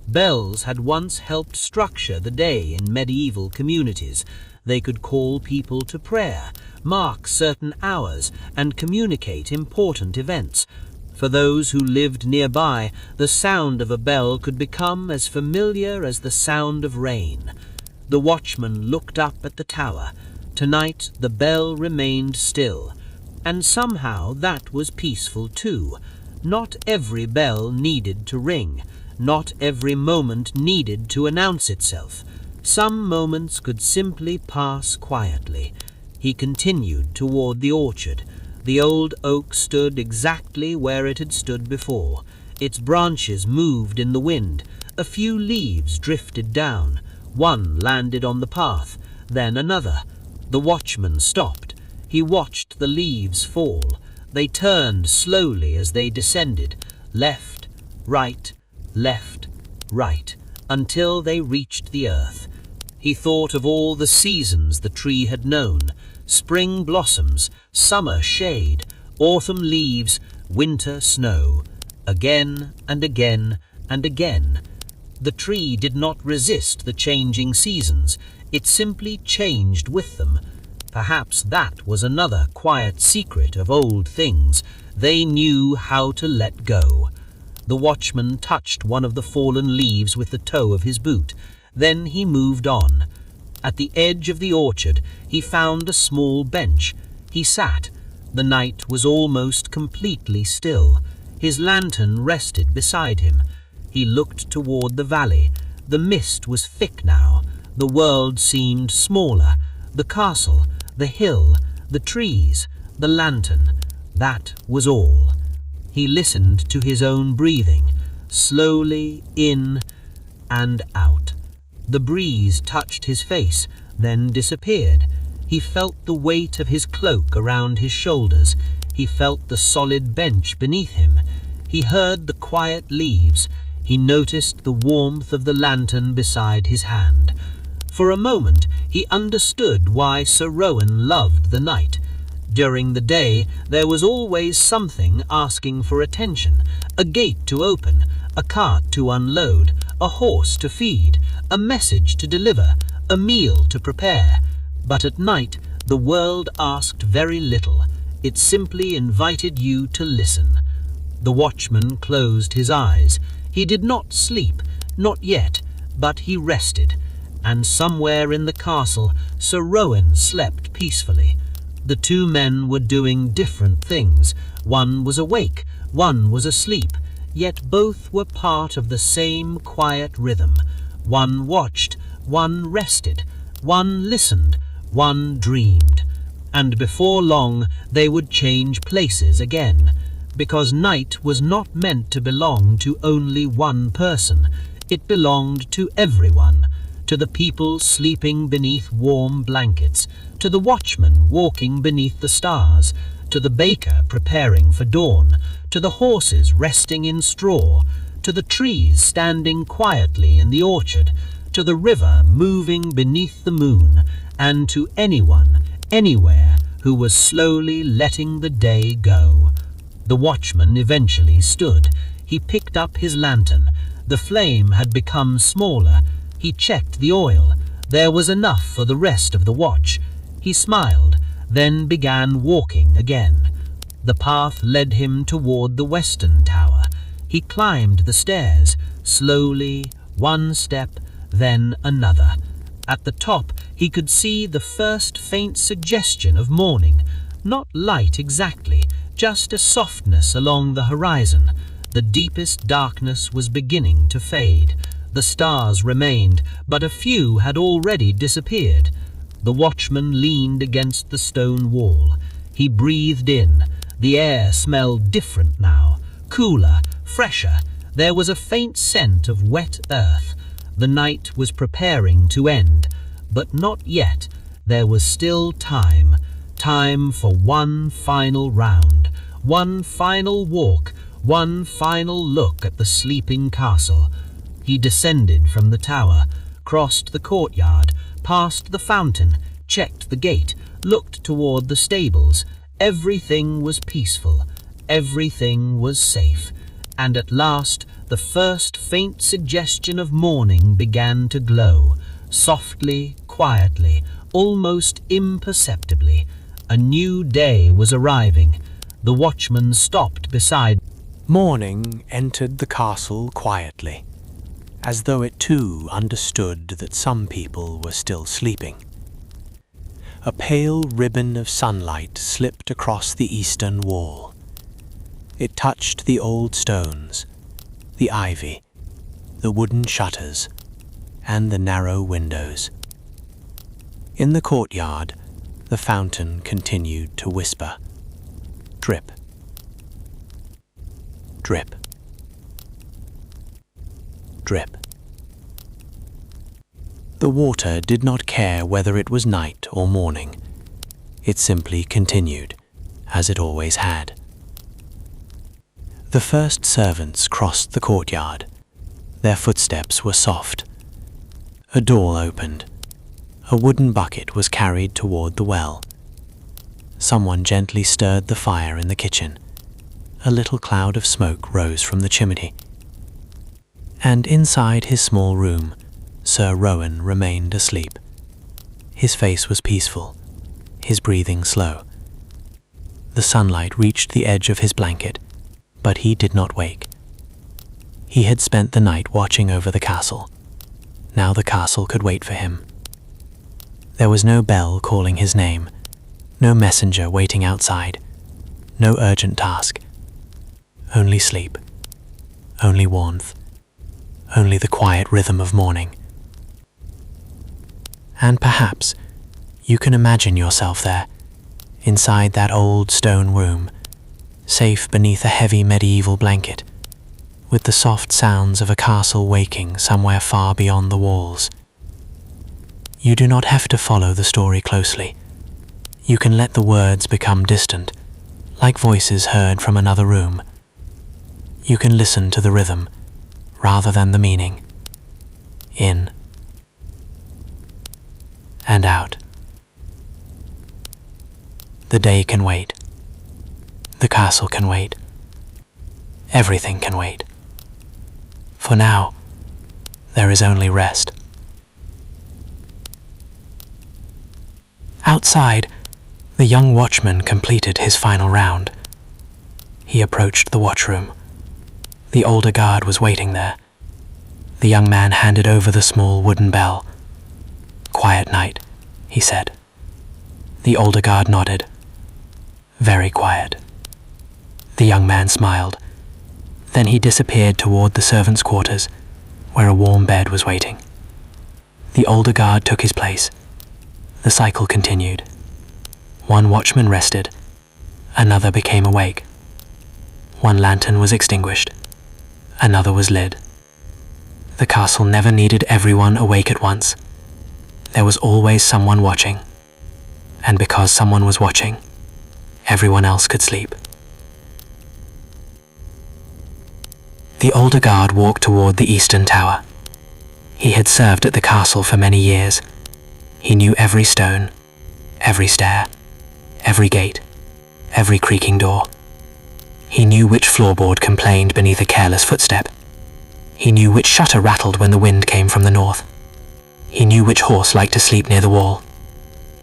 Bells had once helped structure the day in medieval communities. They could call people to prayer, mark certain hours, and communicate important events. For those who lived nearby, the sound of a bell could become as familiar as the sound of rain. The watchman looked up at the tower. Tonight the bell remained still, and somehow that was peaceful too. Not every bell needed to ring. Not every moment needed to announce itself. Some moments could simply pass quietly. He continued toward the orchard. The old oak stood exactly where it had stood before. Its branches moved in the wind. A few leaves drifted down. One landed on the path, then another. The watchman stopped. He watched the leaves fall. They turned slowly as they descended, left, right, until they reached the earth. He thought of all the seasons the tree had known: spring blossoms, summer shade, autumn leaves, winter snow. Again and again and again. The tree did not resist the changing seasons. It simply changed with them. Perhaps that was another quiet secret of old things. They knew how to let go. The watchman touched one of the fallen leaves with the toe of his boot. Then he moved on. At the edge of the orchard, he found a small bench. He sat. The night was almost completely still. His lantern rested beside him. He looked toward the valley. The mist was thick now. The world seemed smaller. The castle, the hill, the trees, the lantern. That was all. He listened to his own breathing, slowly in and out. The breeze touched his face, then disappeared. He felt the weight of his cloak around his shoulders. He felt the solid bench beneath him. He heard the quiet leaves. He noticed the warmth of the lantern beside his hand. For a moment, he understood why Sir Rowan loved the night. During the day, there was always something asking for attention: a gate to open, a cart to unload, a horse to feed, a message to deliver, a meal to prepare. But at night, the world asked very little. It simply invited you to listen. The watchman closed his eyes. He did not sleep, not yet, but he rested. And somewhere in the castle, Sir Rowan slept peacefully. The two men were doing different things. One was awake, one was asleep, yet both were part of the same quiet rhythm. One watched, one rested, one listened, one dreamed. And before long they would change places again, because night was not meant to belong to only one person. It belonged to everyone. To the people sleeping beneath warm blankets, to the watchman walking beneath the stars, to the baker preparing for dawn, to the horses resting in straw, to the trees standing quietly in the orchard, to the river moving beneath the moon, and to anyone, anywhere, who was slowly letting the day go. The watchman eventually stood. He picked up his lantern. The flame had become smaller. He checked the oil. There was enough for the rest of the watch. He smiled, then began walking again. The path led him toward the western tower. He climbed the stairs, slowly, one step, then another. At the top, he could see the first faint suggestion of morning. Not light exactly, just a softness along the horizon. The deepest darkness was beginning to fade. The stars remained, but a few had already disappeared. The watchman leaned against the stone wall. He breathed in. The air smelled different now, cooler, fresher. There was a faint scent of wet earth. The night was preparing to end, but not yet. There was still time. Time for one final round, one final walk, one final look at the sleeping castle. He descended from the tower, crossed the courtyard, passed the fountain, checked the gate, looked toward the stables. Everything was peaceful. Everything was safe. And at last, the first faint suggestion of morning began to glow, softly, quietly, almost imperceptibly. A new day was arriving. The watchman stopped beside. Morning entered the castle quietly, as though it too understood that some people were still sleeping. A pale ribbon of sunlight slipped across the eastern wall. It touched the old stones, the ivy, the wooden shutters, and the narrow windows. In the courtyard, the fountain continued to whisper, drip, drip, drip. The water did not care whether it was night or morning. It simply continued, as it always had. The first servants crossed the courtyard. Their footsteps were soft. A door opened. A wooden bucket was carried toward the well. Someone gently stirred the fire in the kitchen. A little cloud of smoke rose from the chimney. And inside his small room, Sir Rowan remained asleep. His face was peaceful, his breathing slow. The sunlight reached the edge of his blanket, but he did not wake. He had spent the night watching over the castle. Now the castle could wait for him. There was no bell calling his name, no messenger waiting outside, no urgent task. Only sleep, only warmth, only the quiet rhythm of morning. And perhaps you can imagine yourself there, inside that old stone room, safe beneath a heavy medieval blanket, with the soft sounds of a castle waking somewhere far beyond the walls. You do not have to follow the story closely. You can let the words become distant, like voices heard from another room. You can listen to the rhythm, rather than the meaning. In and out. The day can wait. The castle can wait. Everything can wait. For now, there is only rest. Outside, the young watchman completed his final round. He approached the watchroom. The older guard was waiting there. The young man handed over the small wooden bell. "Quiet night," he said. The older guard nodded. "Very quiet." The young man smiled. Then he disappeared toward the servants' quarters, where a warm bed was waiting. The older guard took his place. The cycle continued. One watchman rested. Another became awake. One lantern was extinguished. Another was lit. The castle never needed everyone awake at once. There was always someone watching. And because someone was watching, everyone else could sleep. The older guard walked toward the eastern tower. He had served at the castle for many years. He knew every stone, every stair, every gate, every creaking door. He knew which floorboard complained beneath a careless footstep. He knew which shutter rattled when the wind came from the north. He knew which horse liked to sleep near the wall.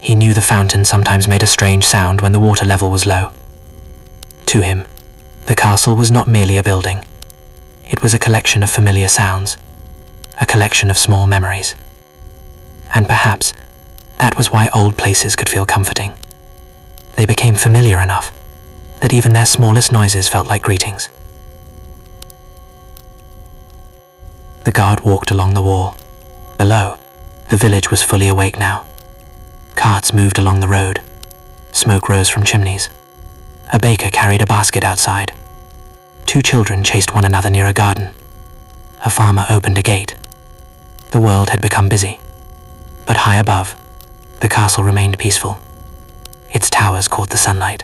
He knew the fountain sometimes made a strange sound when the water level was low. To him, the castle was not merely a building. It was a collection of familiar sounds, a collection of small memories. And perhaps that was why old places could feel comforting. They became familiar enough that even their smallest noises felt like greetings. The guard walked along the wall. Below, the village was fully awake now. Carts moved along the road. Smoke rose from chimneys. A baker carried a basket outside. Two children chased one another near a garden. A farmer opened a gate. The world had become busy. But high above, the castle remained peaceful. Its towers caught the sunlight.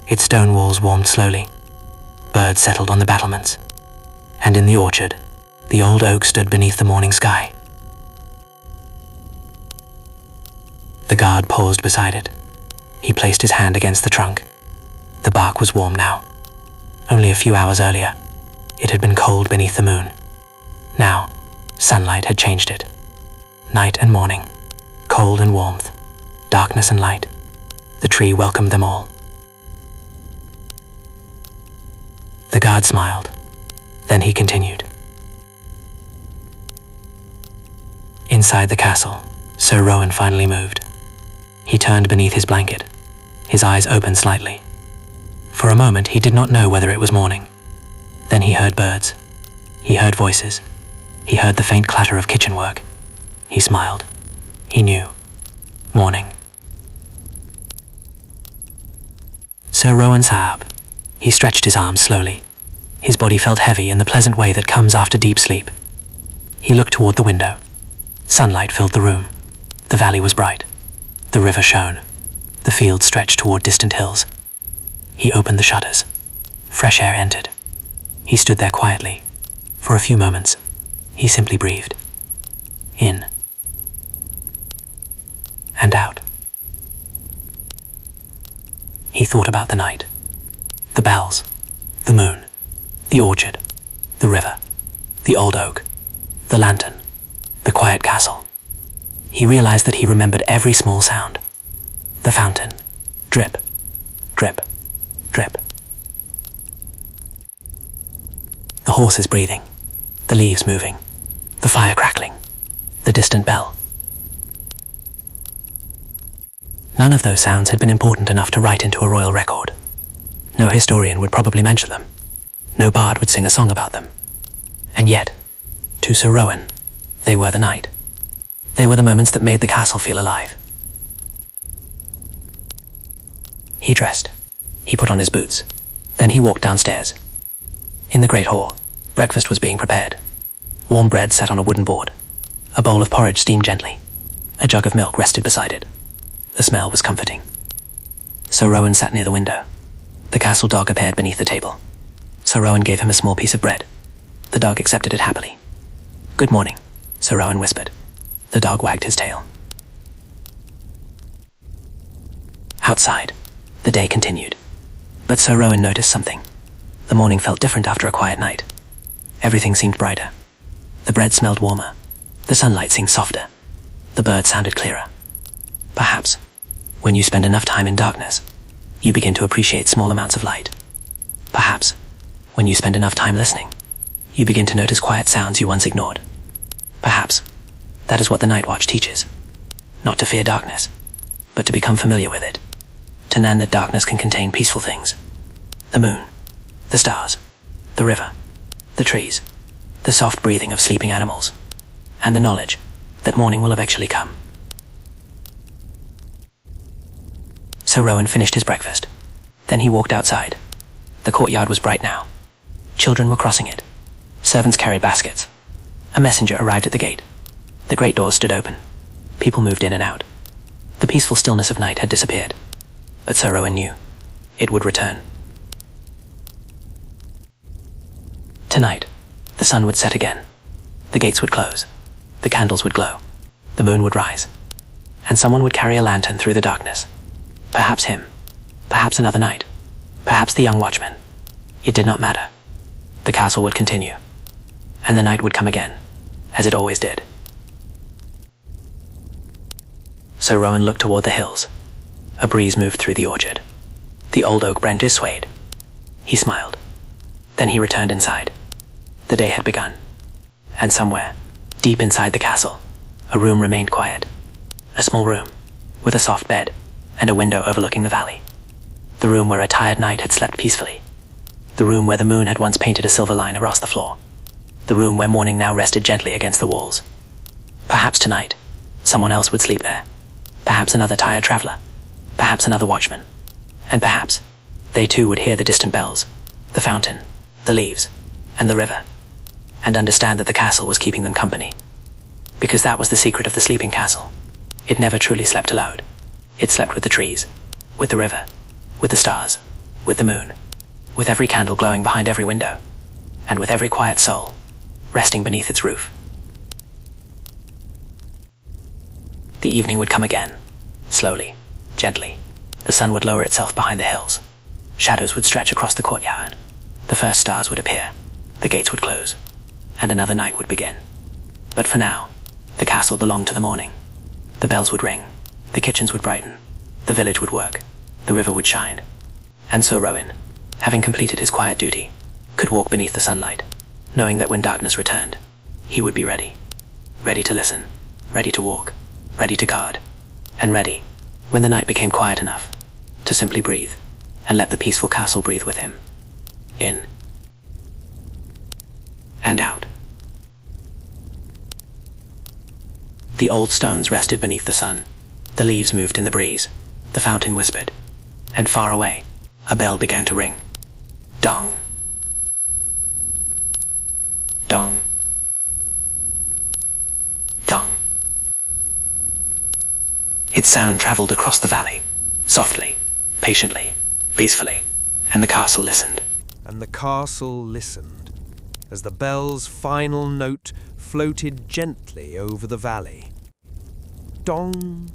Its stone walls warmed slowly. Birds settled on the battlements. And in the orchard, the old oak stood beneath the morning sky. The guard paused beside it. He placed his hand against the trunk. The bark was warm now. Only a few hours earlier, it had been cold beneath the moon. Now, sunlight had changed it. Night and morning, cold and warmth, darkness and light. The tree welcomed them all. The guard smiled. Then he continued. Inside the castle, Sir Rowan finally moved. He turned beneath his blanket. His eyes opened slightly. For a moment, he did not know whether it was morning. Then he heard birds. He heard voices. He heard the faint clatter of kitchen work. He smiled. He knew. Morning. Sir Rowan sat up. He stretched his arms slowly. His body felt heavy in the pleasant way that comes after deep sleep. He looked toward the window. Sunlight filled the room. The valley was bright. The river shone. The fields stretched toward distant hills. He opened the shutters. Fresh air entered. He stood there quietly. For a few moments, he simply breathed. In. And out. He thought about the night. The bells. The moon. The orchard. The river. The old oak. The lantern. The quiet castle. He realized that he remembered every small sound. The fountain. Drip. Drip. Drip. The horses breathing. The leaves moving. The fire crackling. The distant bell. None of those sounds had been important enough to write into a royal record. No historian would probably mention them. No bard would sing a song about them. And yet, to Sir Rowan, they were the night. They were the moments that made the castle feel alive. He dressed. He put on his boots. Then he walked downstairs. In the great hall, breakfast was being prepared. Warm bread sat on a wooden board. A bowl of porridge steamed gently. A jug of milk rested beside it. The smell was comforting. Sir Rowan sat near the window. The castle dog appeared beneath the table. Sir Rowan gave him a small piece of bread. The dog accepted it happily. "Good morning," Sir Rowan whispered. The dog wagged his tail. Outside, the day continued. But Sir Rowan noticed something. The morning felt different after a quiet night. Everything seemed brighter. The bread smelled warmer. The sunlight seemed softer. The birds sounded clearer. Perhaps, when you spend enough time in darkness, you begin to appreciate small amounts of light. Perhaps, when you spend enough time listening, you begin to notice quiet sounds you once ignored. Perhaps, that is what the Night Watch teaches. Not to fear darkness, but to become familiar with it. To learn that darkness can contain peaceful things. The moon, the stars, the river, the trees, the soft breathing of sleeping animals, and the knowledge that morning will eventually come. Sir Rowan finished his breakfast. Then he walked outside. The courtyard was bright now. Children were crossing it. Servants carried baskets. A messenger arrived at the gate. The great doors stood open. People moved in and out. The peaceful stillness of night had disappeared. But Sir Rowan knew it would return. Tonight, the sun would set again. The gates would close. The candles would glow. The moon would rise. And someone would carry a lantern through the darkness. Perhaps him. Perhaps another knight. Perhaps the young watchman. It did not matter. The castle would continue. And the night would come again, as it always did. Sir Rowan looked toward the hills. A breeze moved through the orchard. The old oak branches swayed. He smiled. Then he returned inside. The day had begun. And somewhere, deep inside the castle, a room remained quiet. A small room, with a soft bed, and a window overlooking the valley. The room where a tired night had slept peacefully. The room where the moon had once painted a silver line across the floor. The room where morning now rested gently against the walls. Perhaps tonight, someone else would sleep there. Perhaps another tired traveler. Perhaps another watchman. And perhaps they too would hear the distant bells, the fountain, the leaves, and the river, and understand that the castle was keeping them company. Because that was the secret of the sleeping castle. It never truly slept alone. It slept with the trees, with the river, with the stars, with the moon, with every candle glowing behind every window, and with every quiet soul resting beneath its roof. The evening would come again, slowly, gently. The sun would lower itself behind the hills. Shadows would stretch across the courtyard. The first stars would appear. The gates would close. And another night would begin. But for now, the castle belonged to the morning. The bells would ring. The kitchens would brighten. The village would work. The river would shine. And Sir Rowan, having completed his quiet duty, could walk beneath the sunlight, knowing that when darkness returned, he would be ready. Ready to listen. Ready to walk. Ready to guard. And ready, when the night became quiet enough, to simply breathe, and let the peaceful castle breathe with him. In. And out. The old stones rested beneath the sun. The leaves moved in the breeze. The fountain whispered. And far away, a bell began to ring. Dong. Dong. Dong. Its sound travelled across the valley, softly, patiently, peacefully, and the castle listened. And the castle listened as the bell's final note floated gently over the valley. Dong,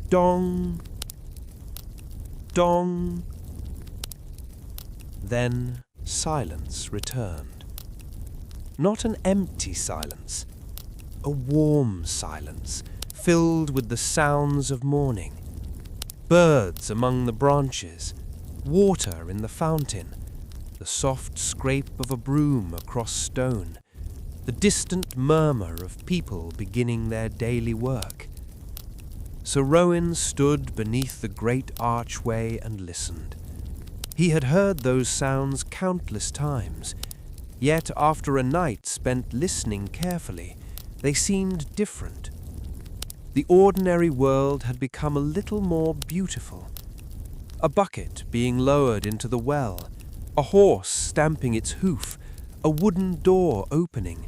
dong, dong. Then silence returned. Not an empty silence, a warm silence filled with the sounds of morning. Birds among the branches, water in the fountain, the soft scrape of a broom across stone, the distant murmur of people beginning their daily work. Sir Rowan stood beneath the great archway and listened. He had heard those sounds countless times, yet after a night spent listening carefully, they seemed different. The ordinary world had become a little more beautiful. A bucket being lowered into the well, a horse stamping its hoof, a wooden door opening,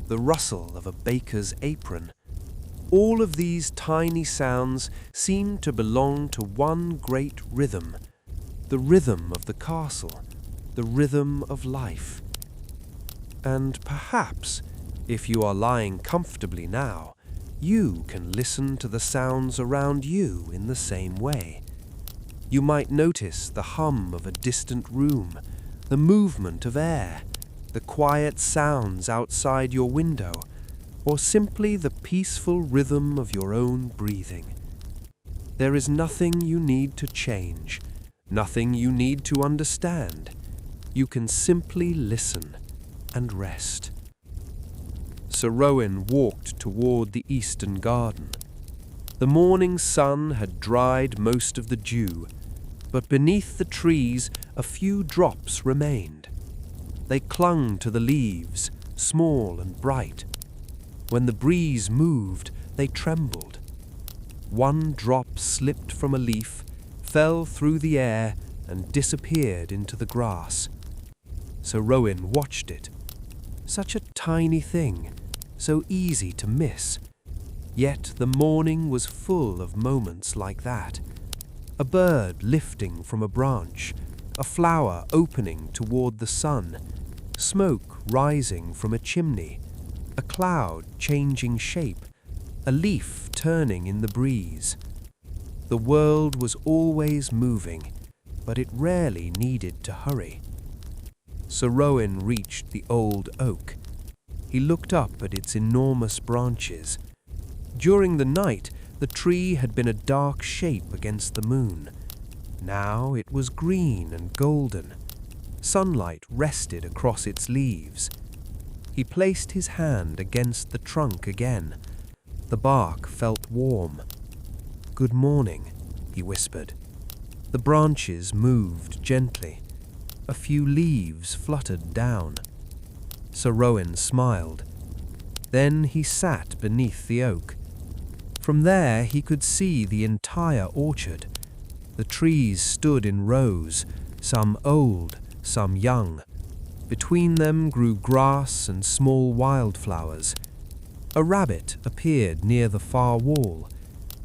the rustle of a baker's apron. All of these tiny sounds seemed to belong to one great rhythm, the rhythm of the castle, the rhythm of life. And perhaps, if you are lying comfortably now, you can listen to the sounds around you in the same way. You might notice the hum of a distant room, the movement of air, the quiet sounds outside your window, or simply the peaceful rhythm of your own breathing. There is nothing you need to change, nothing you need to understand. You can simply listen and rest. Sir Rowan walked toward the eastern garden. The morning sun had dried most of the dew, but beneath the trees a few drops remained. They clung to the leaves, small and bright. When the breeze moved, they trembled. One drop slipped from a leaf, fell through the air, and disappeared into the grass. Sir Rowan watched it. Such a tiny thing, so easy to miss. Yet the morning was full of moments like that. A bird lifting from a branch, a flower opening toward the sun, smoke rising from a chimney, a cloud changing shape, a leaf turning in the breeze. The world was always moving, but it rarely needed to hurry. Sir Rowan reached the old oak. He looked up at its enormous branches. During the night, the tree had been a dark shape against the moon. Now it was green and golden. Sunlight rested across its leaves. He placed his hand against the trunk again. The bark felt warm. "Good morning," he whispered. The branches moved gently. A few leaves fluttered down. Sir Rowan smiled. Then he sat beneath the oak. From there he could see the entire orchard. The trees stood in rows, some old, some young. Between them grew grass and small wildflowers. A rabbit appeared near the far wall.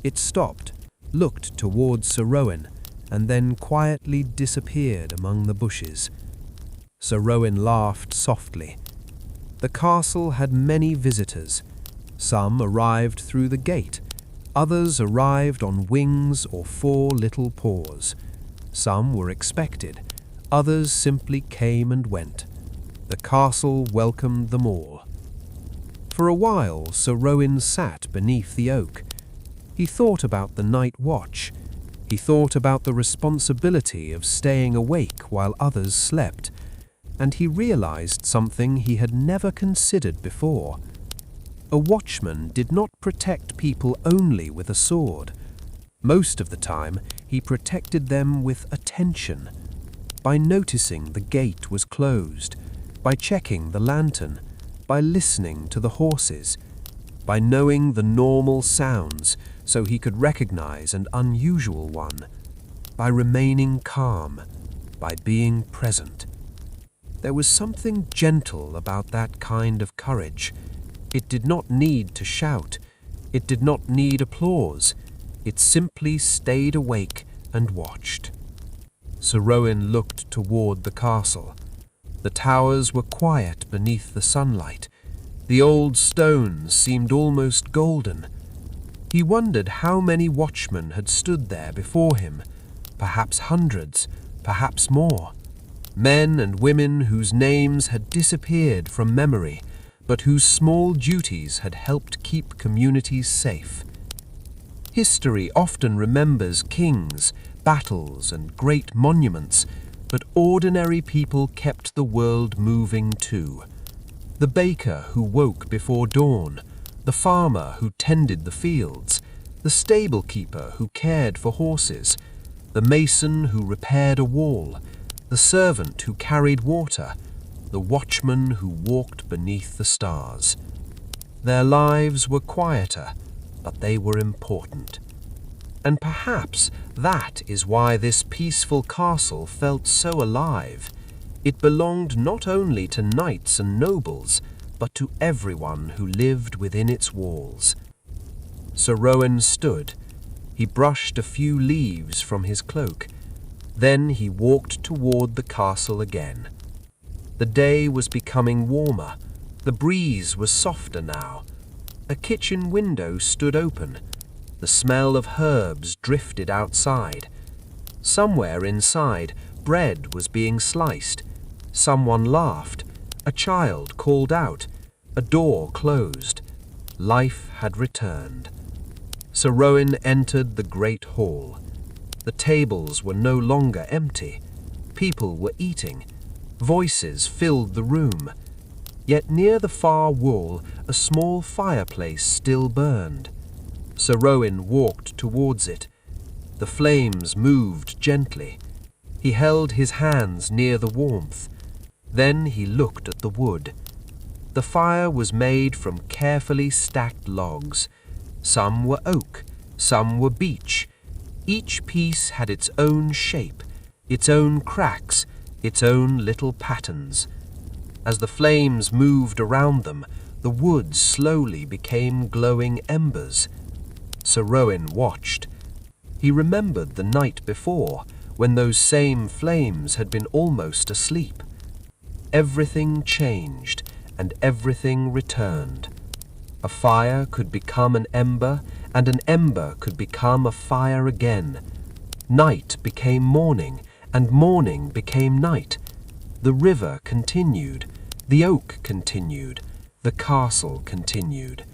It stopped, looked towards Sir Rowan, and then quietly disappeared among the bushes. Sir Rowan laughed softly. The castle had many visitors. Some arrived through the gate. Others arrived on wings or four little paws. Some were expected. Others simply came and went. The castle welcomed them all. For a while, Sir Rowan sat beneath the oak. He thought about the night watch. He thought about the responsibility of staying awake while others slept. And he realized something he had never considered before. A watchman did not protect people only with a sword. Most of the time, he protected them with attention. By noticing the gate was closed, by checking the lantern, by listening to the horses, by knowing the normal sounds so he could recognize an unusual one, by remaining calm, by being present. There was something gentle about that kind of courage. It did not need to shout. It did not need applause. It simply stayed awake and watched. Sir Rowan looked toward the castle. The towers were quiet beneath the sunlight. The old stones seemed almost golden. He wondered how many watchmen had stood there before him. Perhaps hundreds, perhaps more. Men and women whose names had disappeared from memory, but whose small duties had helped keep communities safe. History often remembers kings, battles, and great monuments, but ordinary people kept the world moving too. The baker who woke before dawn, the farmer who tended the fields, the stable keeper who cared for horses, the mason who repaired a wall, the servant who carried water, the watchman who walked beneath the stars. Their lives were quieter, but they were important. And perhaps that is why this peaceful castle felt so alive. It belonged not only to knights and nobles, but to everyone who lived within its walls. Sir Rowan stood. He brushed a few leaves from his cloak. Then he walked toward the castle again. The day was becoming warmer. The breeze was softer now. A kitchen window stood open. The smell of herbs drifted outside. Somewhere inside, bread was being sliced. Someone laughed. A child called out. A door closed. Life had returned. Sir Rowan entered the great hall. The tables were no longer empty. People were eating. Voices filled the room. Yet near the far wall, a small fireplace still burned. Sir Rowan walked towards it. The flames moved gently. He held his hands near the warmth. Then he looked at the wood. The fire was made from carefully stacked logs. Some were oak, some were beech. Each piece had its own shape, its own cracks, its own little patterns. As the flames moved around them, the wood slowly became glowing embers. Sir Rowan watched. He remembered the night before, when those same flames had been almost asleep. Everything changed, and everything returned. A fire could become an ember, and an ember could become a fire again. Night became morning, and morning became night. The river continued, the oak continued, the castle continued.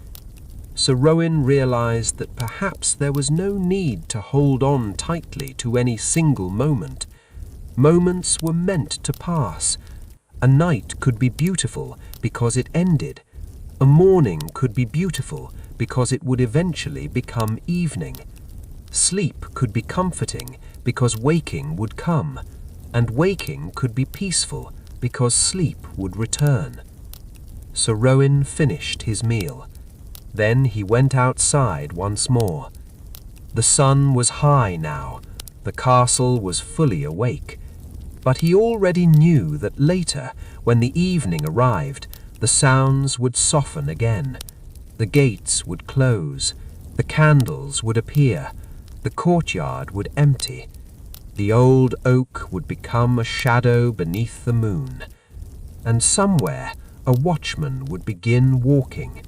Sir Rowan realized that perhaps there was no need to hold on tightly to any single moment. Moments were meant to pass. A night could be beautiful because it ended. A morning could be beautiful because it would eventually become evening. Sleep could be comforting because waking would come, and waking could be peaceful because sleep would return. Sir Rowan finished his meal. Then he went outside once more. The sun was high now. The castle was fully awake. But he already knew that later, when the evening arrived, the sounds would soften again. The gates would close. The candles would appear. The courtyard would empty. The old oak would become a shadow beneath the moon. And somewhere a watchman would begin walking.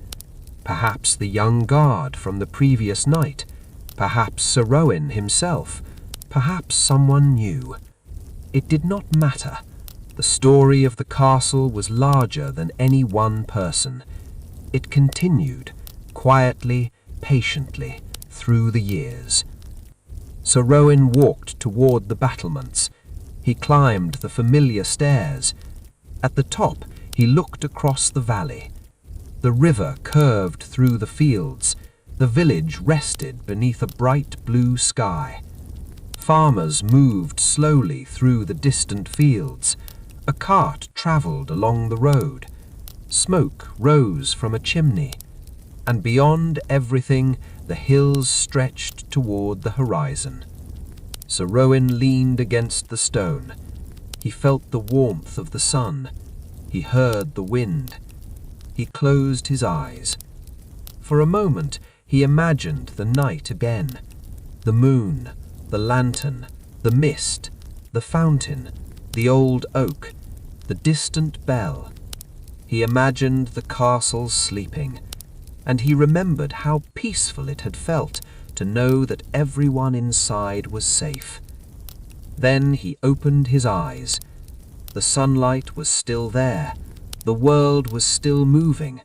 Perhaps the young guard from the previous night. Perhaps Sir Rowan himself. Perhaps someone new. It did not matter. The story of the castle was larger than any one person. It continued, quietly, patiently, through the years. Sir Rowan walked toward the battlements. He climbed the familiar stairs. At the top, he looked across the valley. The river curved through the fields. The village rested beneath a bright blue sky. Farmers moved slowly through the distant fields. A cart travelled along the road. Smoke rose from a chimney. And beyond everything, the hills stretched toward the horizon. Sir Rowan leaned against the stone. He felt the warmth of the sun. He heard the wind. He closed his eyes. For a moment, He imagined the night again, the moon, the lantern, the mist, the fountain, the old oak, the distant bell. He imagined the castle sleeping, and he remembered how peaceful it had felt to know that everyone inside was safe. Then he opened his eyes. The sunlight was still there, the world was still moving,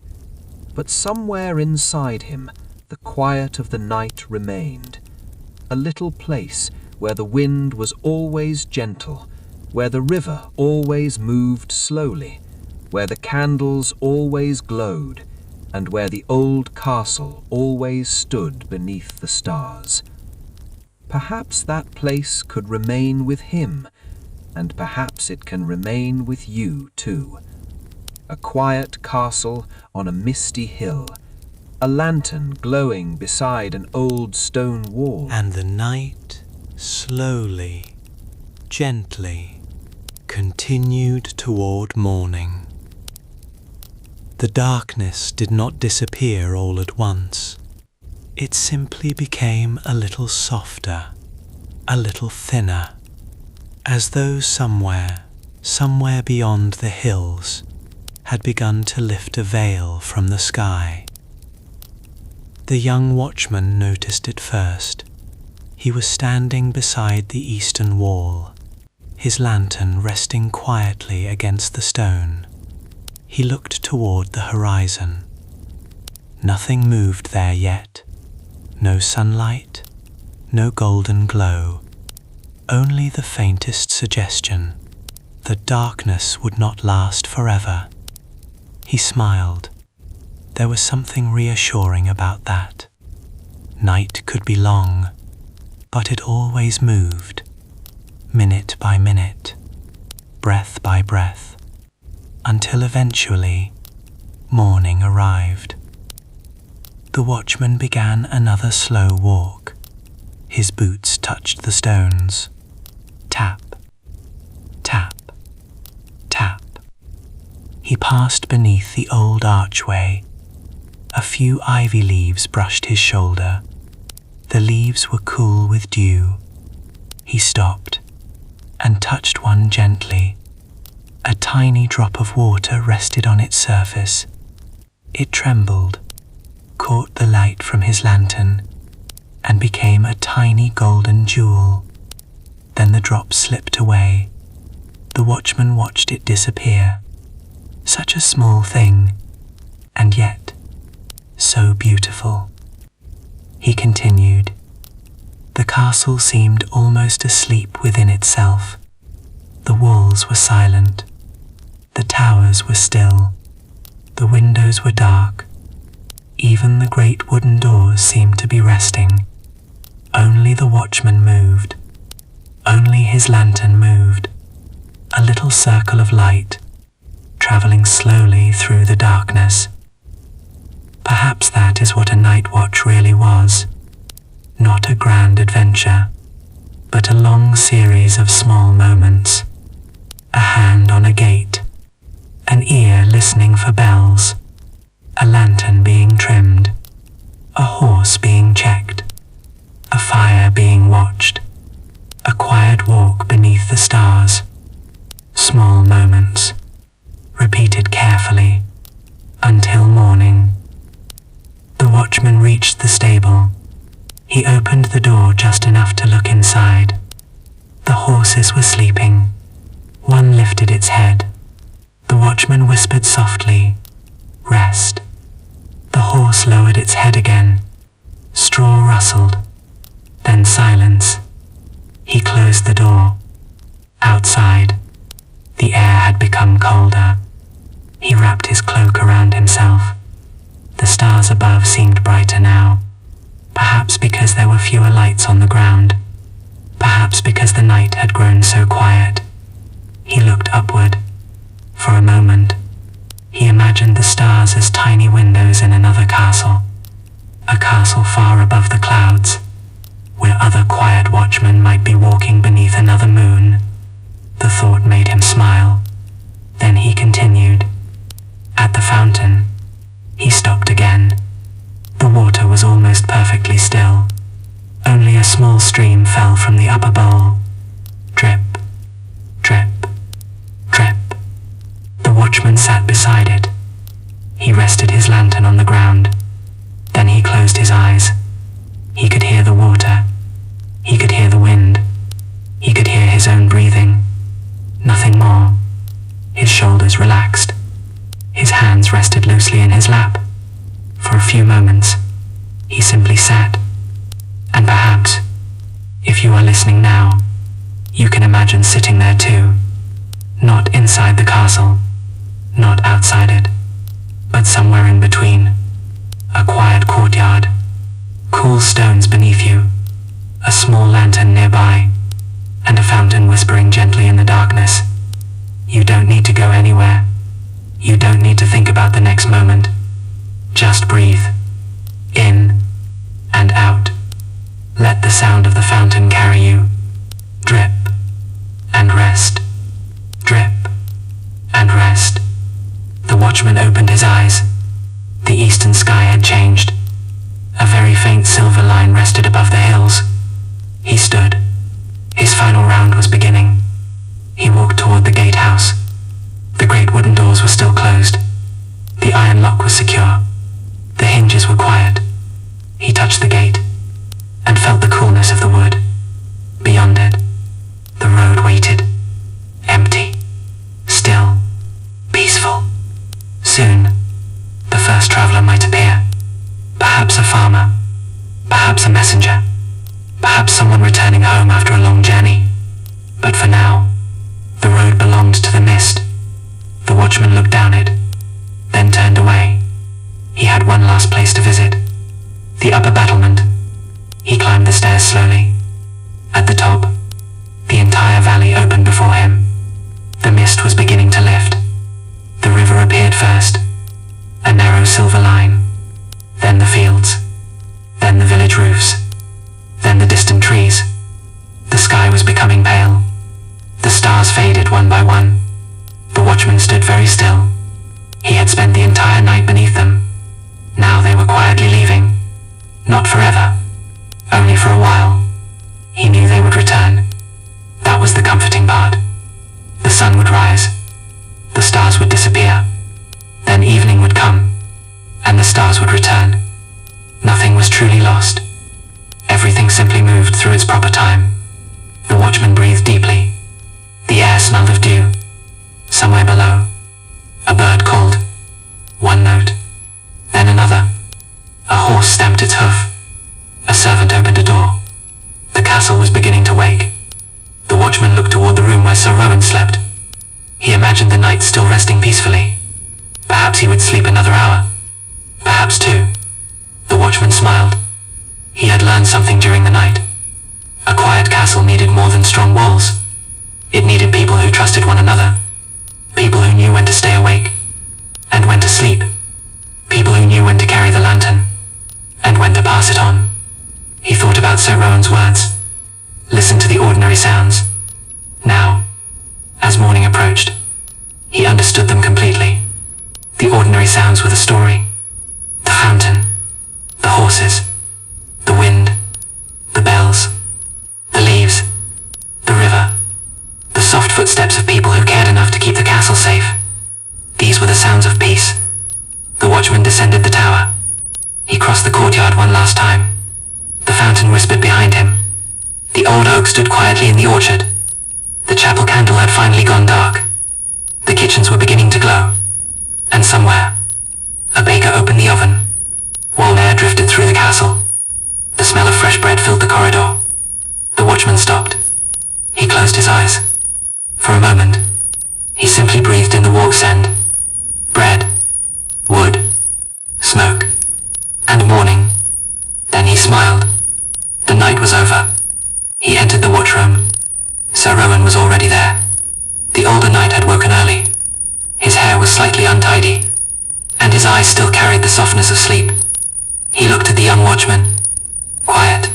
but somewhere inside him the quiet of the night remained, a little place where the wind was always gentle, where the river always moved slowly, where the candles always glowed, and where the old castle always stood beneath the stars. Perhaps that place could remain with him, and perhaps it can remain with you too. A quiet castle on a misty hill, a lantern glowing beside an old stone wall. And the night slowly, gently continued toward morning. The darkness did not disappear all at once. It simply became a little softer, a little thinner, as though somewhere beyond the hills, had begun to lift a veil from the sky. The young watchman noticed it first. He was standing beside the eastern wall, his lantern resting quietly against the stone. He looked toward the horizon. Nothing moved there yet. No sunlight, no golden glow, only the faintest suggestion that darkness would not last forever. He smiled. There was something reassuring about that. Night could be long, but it always moved, minute by minute, breath by breath, until eventually morning arrived. The watchman began another slow walk. His boots touched the stones. Tap, tap, tap. He passed beneath the old archway. A few ivy leaves brushed his shoulder. The leaves were cool with dew. He stopped and touched one gently. A tiny drop of water rested on its surface. It trembled, caught the light from his lantern, and became a tiny golden jewel. Then the drop slipped away. The watchman watched it disappear. Such a small thing, and yet so beautiful. He continued. The castle seemed almost asleep within itself. The walls were silent. The towers were still. The windows were dark. Even the great wooden doors seemed to be resting. Only the watchman moved. Only his lantern moved. A little circle of light, traveling slowly through the darkness. Perhaps that is what a night watch really was. Not a grand adventure, but a long series of small moments. A hand on a gate, an ear listening for bells, a lantern being trimmed, a horse being checked, a fire being watched, a quiet walk beneath the stars. Small moments, repeated carefully, until morning. The watchman reached the stable. He opened the door just enough to look inside. The horses were sleeping. One lifted its head. The watchman whispered softly, "Rest." The horse lowered its head again. Straw rustled. Then silence. He closed the door. Outside, the air had become colder. He wrapped his cloak around himself. The stars above seemed brighter now. Perhaps because there were fewer lights on the ground. Perhaps because the night had grown so quiet. He looked upward. For a moment, he imagined the stars as tiny windows in another castle. A castle far above the clouds, where other quiet watchmen might be walking beneath another moon. The thought made him smile. Then he continued. At the fountain, he stopped again. The water was was almost perfectly still. Only a small stream fell from the upper bowl. Drip, drip, drip. The watchman sat beside it. He rested his lantern on the ground. Then he closed his eyes. He could hear the water. He could hear the wind. He could hear his own breathing. Nothing more. His shoulders relaxed. His hands rested loosely in his lap. For a few moments, he simply sat. And perhaps, if you are listening now, you can imagine sitting there too. Not inside the castle, not outside it, but somewhere in between. A quiet courtyard, cool stones beneath you, a small lantern nearby, and a fountain whispering gently in the darkness. You don't need to go anywhere. You don't need to think about the next moment. Just breathe. In and out. Let the sound of the fountain carry you. Drip and rest. Drip and rest. The watchman opened his eyes. The eastern sky had changed. A very faint silver line rested above the hills. He stood. His final round was beginning. He walked toward the gatehouse. The great wooden doors were still closed. The iron lock was secure. The hinges were quiet. He touched the gate and felt the coolness of the wood. Beyond it, the road waited, empty, still, peaceful. Soon, the first traveler might appear. Perhaps a farmer, perhaps a messenger, perhaps someone returning home after a long journey. But for now, the road belonged to the mist. The watchman looked down it, then turned away. He had one last place to visit. The upper battlement. He climbed the stairs slowly. At the top, the entire valley opened before him. The mist was beginning to lift. The river appeared first, a narrow silver line, then the fields, then the village roofs, then the distant trees. The sky was becoming pale. The stars faded one by one. The watchman stood very still. He had spent the entire night beneath them. Now they were quietly leaving. Not forever. Only for a while. He knew they would return. That was the comforting part. The sun would rise. The stars would disappear. Then evening would come. And the stars would return. Nothing was truly lost. Everything simply moved through its proper time. The watchman breathed deeply. The air smelled of dew. Somewhere below, a bird called. One note, then another. A horse stamped its hoof. A servant opened a door. The castle was beginning to wake. The watchman looked toward the room where Sir Rowan slept. He imagined the knight still resting peacefully. Perhaps he would sleep another hour. Perhaps two. The watchman smiled. He had learned something during the night. A quiet castle needed more than strong walls. It needed people who trusted one another. People who knew when to stay awake and when to sleep. People who knew when to carry the lantern and when to pass it on. He thought about Sir Rowan's words. Listen to the ordinary sounds. Now, as morning approached, he understood them completely. The ordinary sounds were the story. The fountain, the horses, the wind, the bells, the leaves, the river, the soft footsteps of people who cared enough to keep the castle safe. These were the sounds of peace. The watchman descended the tower. He crossed the courtyard one last time. The fountain whispered behind him. The old oak stood quietly in the orchard. The chapel candle had finally gone dark. The kitchens were beginning to glow. And somewhere, a baker opened the oven. Warm air drifted through the castle. The smell of fresh bread filled the corridor. The watchman stopped. He closed his eyes. For a moment, he simply breathed in the walk scent. Bread, wood, smoke, and morning. Then he smiled. The night was over. He entered the watchroom. Sir Rowan was already there. The older knight had woken early. His hair was slightly untidy, and his eyes still carried the softness of sleep. He looked at the young watchman. Quiet.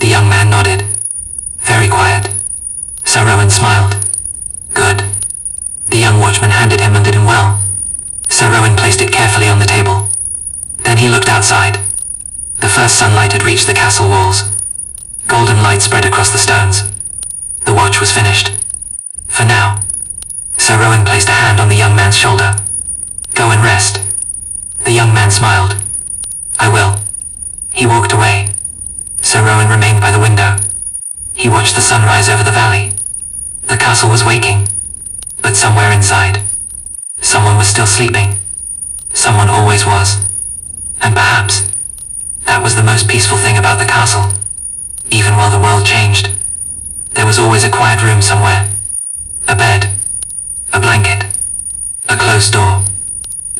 The young man nodded. Very quiet. Sir Rowan smiled. Good. The young watchman handed him and did him well. Sir Rowan placed it carefully on the table. Then he looked outside. The first sunlight had reached the castle walls. Golden light spread across the stones. The watch was finished. For now. Sir Rowan placed a hand on the young man's shoulder. Go and rest. The young man smiled. I will. He walked away. Sir Rowan remained by the window. He watched the sun rise over the valley. The castle was waking, but somewhere inside, someone was still sleeping. Someone always was. And perhaps, that was the most peaceful thing about the castle. Even while the world changed, there was always a quiet room somewhere. A bed, a blanket, a closed door,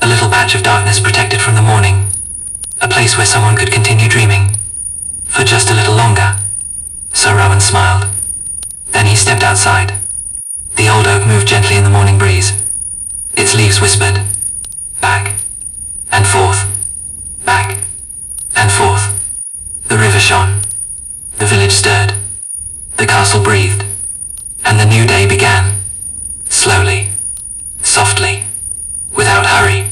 a little patch of darkness protected from the morning, a place where someone could continue dreaming. For just a little longer. Sir Rowan smiled. Then he stepped outside. The old oak moved gently in the morning breeze. Its leaves whispered, back and forth, back and forth. The river shone. The village stirred. The castle breathed. And the new day began. Slowly, softly, without hurry,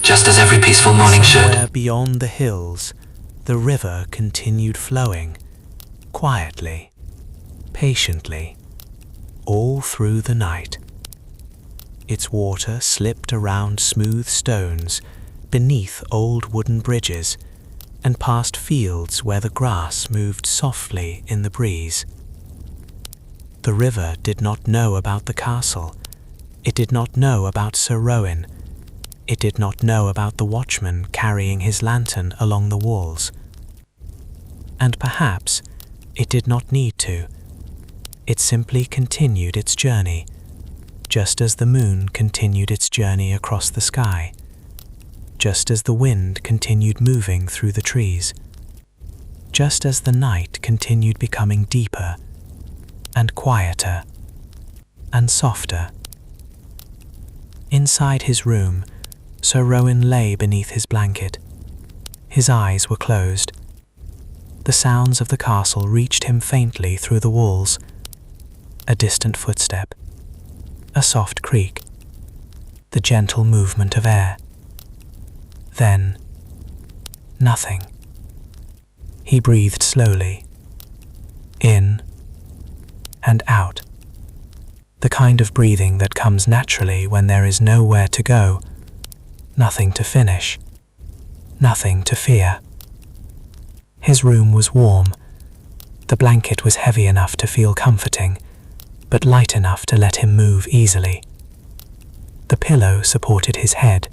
just as every peaceful morning should. Somewhere beyond the hills, the river continued flowing, quietly, patiently, all through the night. Its water slipped around smooth stones, beneath old wooden bridges, and past fields where the grass moved softly in the breeze. The river did not know about the castle. It did not know about Sir Rowan. It did not know about the watchman carrying his lantern along the walls. And perhaps it did not need to. It simply continued its journey, just as the moon continued its journey across the sky, just as the wind continued moving through the trees, just as the night continued becoming deeper and quieter and softer. Inside his room, Sir Rowan lay beneath his blanket. His eyes were closed. The sounds of the castle reached him faintly through the walls. A distant footstep, a soft creak, the gentle movement of air. Then, nothing. He breathed slowly, in and out. The kind of breathing that comes naturally when there is nowhere to go, nothing to finish, nothing to fear. His room was warm. The blanket was heavy enough to feel comforting, but light enough to let him move easily. The pillow supported his head.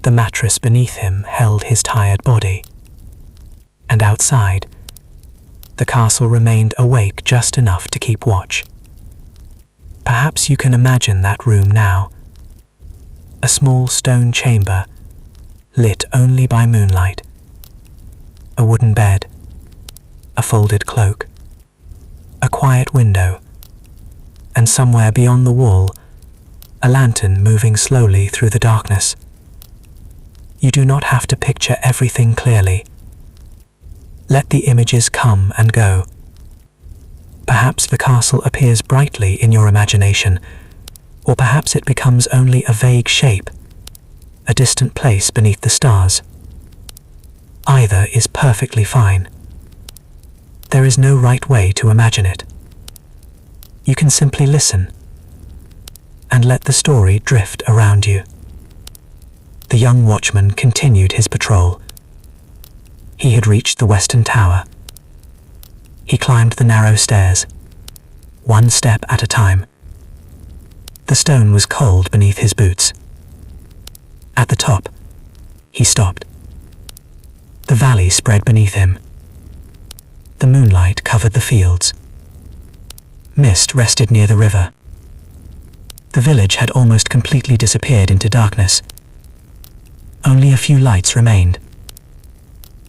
The mattress beneath him held his tired body. And outside, the castle remained awake just enough to keep watch. Perhaps you can imagine that room now. A small stone chamber, lit only by moonlight. A wooden bed, a folded cloak, a quiet window, and somewhere beyond the wall, a lantern moving slowly through the darkness. You do not have to picture everything clearly. Let the images come and go. Perhaps the castle appears brightly in your imagination, or perhaps it becomes only a vague shape, a distant place beneath the stars. Either is perfectly fine. There is no right way to imagine it. You can simply listen and let the story drift around you. The young watchman continued his patrol. He had reached the western tower. He climbed the narrow stairs, one step at a time. The stone was cold beneath his boots. At the top, he stopped. The valley spread beneath him. The moonlight covered the fields. Mist rested near the river. The village had almost completely disappeared into darkness. Only a few lights remained.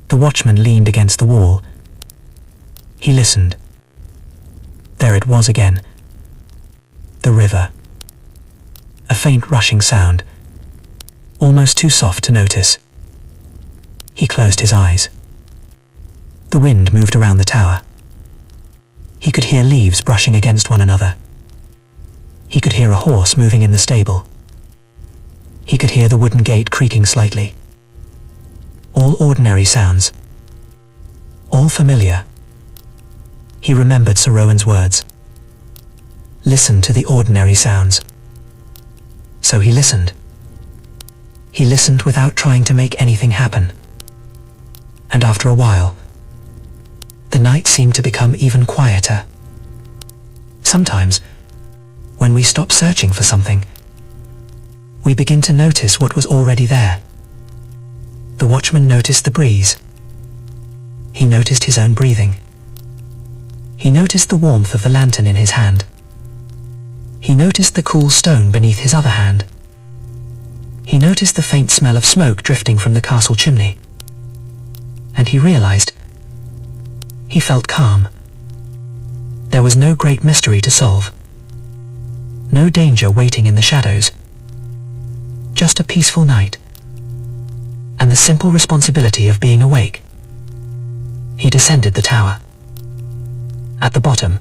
The watchman leaned against the wall. He listened. There it was again. The river. A faint rushing sound, almost too soft to notice. He closed his eyes. The wind moved around the tower. He could hear leaves brushing against one another. He could hear a horse moving in the stable. He could hear the wooden gate creaking slightly. All ordinary sounds, all familiar. He remembered Sir Rowan's words. Listen to the ordinary sounds. So he listened. He listened without trying to make anything happen. And after a while, the night seemed to become even quieter. Sometimes, when we stop searching for something, we begin to notice what was already there. The watchman noticed the breeze. He noticed his own breathing. He noticed the warmth of the lantern in his hand. He noticed the cool stone beneath his other hand. He noticed the faint smell of smoke drifting from the castle chimney. And he realized. He felt calm. There was no great mystery to solve. No danger waiting in the shadows. Just a peaceful night. And the simple responsibility of being awake. He descended the tower. At the bottom,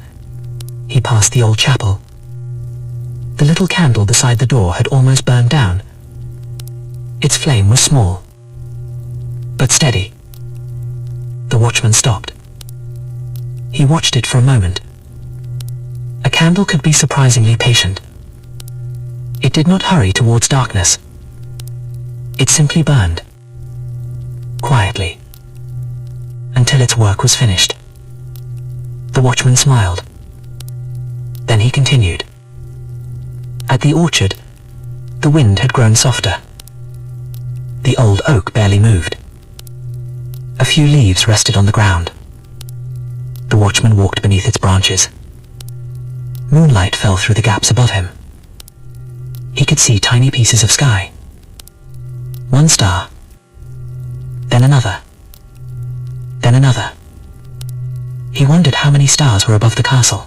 he passed the old chapel. The little candle beside the door had almost burned down. Its flame was small, but steady. The watchman stopped. He watched it for a moment. A candle could be surprisingly patient. It did not hurry towards darkness. It simply burned, quietly, until its work was finished. The watchman smiled. Then he continued. At the orchard, the wind had grown softer. The old oak barely moved. A few leaves rested on the ground. The watchman walked beneath its branches. Moonlight fell through the gaps above him. He could see tiny pieces of sky. One star, then another, then another. He wondered how many stars were above the castle.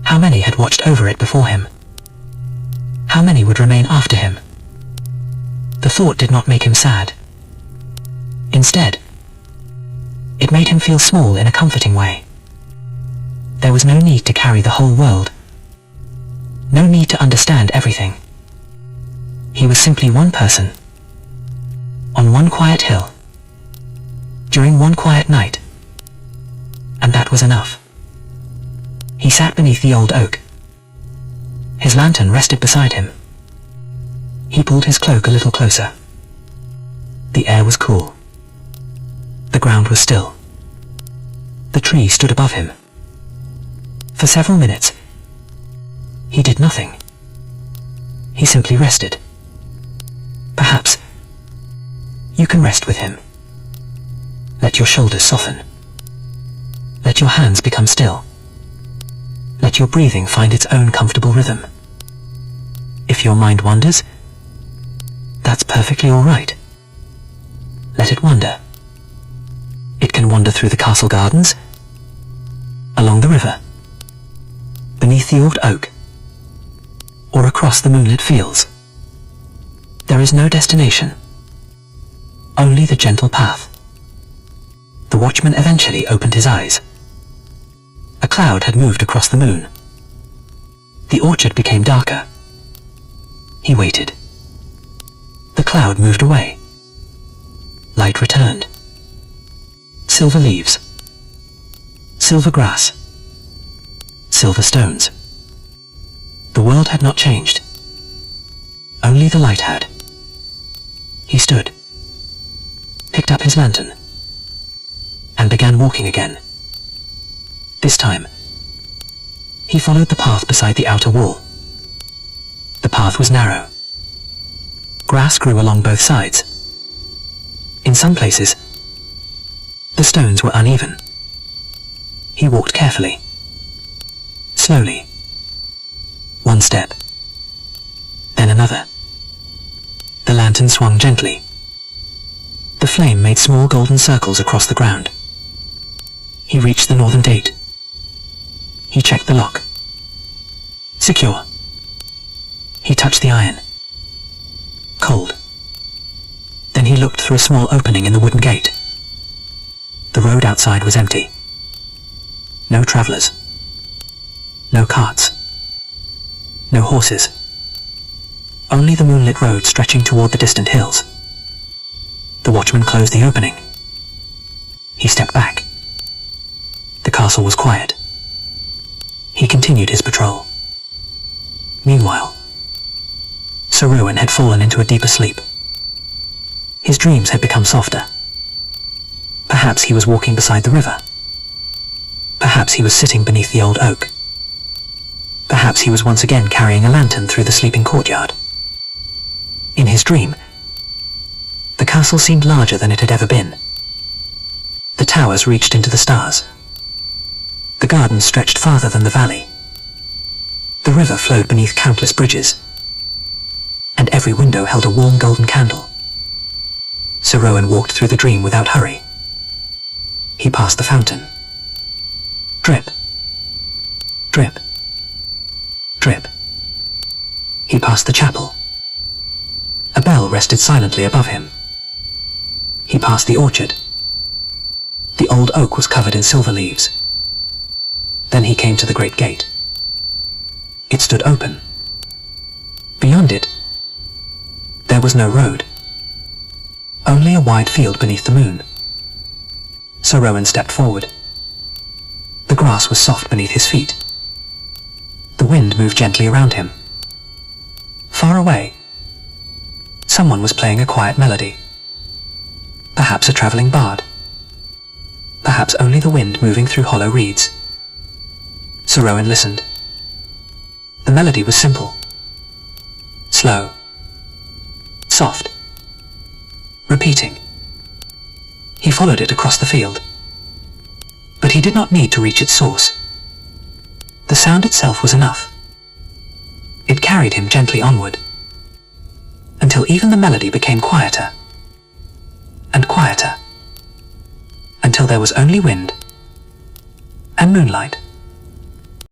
How many had watched over it before him? How many would remain after him? The thought did not make him sad. Instead, it made him feel small in a comforting way. There was no need to carry the whole world. No need to understand everything. He was simply one person. On one quiet hill. During one quiet night. And that was enough. He sat beneath the old oak. His lantern rested beside him. He pulled his cloak a little closer. The air was cool. The ground was still. The tree stood above him. For several minutes, he did nothing. He simply rested. Perhaps you can rest with him. Let your shoulders soften. Let your hands become still. Let your breathing find its own comfortable rhythm. If your mind wanders, that's perfectly all right. Let it wander. It can wander through the castle gardens, along the river, beneath the old oak, or across the moonlit fields. There is no destination, only the gentle path. The watchman eventually opened his eyes. A cloud had moved across the moon. The orchard became darker. He waited. The cloud moved away. Light returned. Silver leaves. Silver grass. Silver stones. The world had not changed. Only the light had. He stood, picked up his lantern, and began walking again. This time, he followed the path beside the outer wall. The path was narrow. Grass grew along both sides. In some places, the stones were uneven. He walked carefully, slowly. One step, then another. The lantern swung gently. The flame made small golden circles across the ground. He reached the northern gate. He checked the lock. Secure. He touched the iron. Cold. Then he looked through a small opening in the wooden gate. The road outside was empty. No travelers. No carts. No horses. Only the moonlit road stretching toward the distant hills. The watchman closed the opening. He stepped back. castle was quiet. He continued his patrol. Meanwhile, Sir Rowan had fallen into a deeper sleep. His dreams had become softer. Perhaps he was walking beside the river. Perhaps he was sitting beneath the old oak. Perhaps he was once again carrying a lantern through the sleeping courtyard. In his dream, the castle seemed larger than it had ever been. The towers reached into the stars. The gardens stretched farther than the valley. The river flowed beneath countless bridges, and every window held a warm golden candle. Sir Rowan walked through the dream without hurry. He passed the fountain. Drip. Drip. Drip. He passed the chapel. A bell rested silently above him. He passed the orchard. The old oak was covered in silver leaves. Then he came to the great gate. It stood open. Beyond it, there was no road. Only a wide field beneath the moon. Sir Rowan stepped forward. The grass was soft beneath his feet. The wind moved gently around him. Far away, someone was playing a quiet melody. Perhaps a travelling bard. Perhaps only the wind moving through hollow reeds. Sir Rowan listened. The melody was simple. Slow. Soft. Repeating. He followed it across the field. But he did not need to reach its source. The sound itself was enough. It carried him gently onward, until even the melody became quieter, and quieter, until there was only wind and moonlight.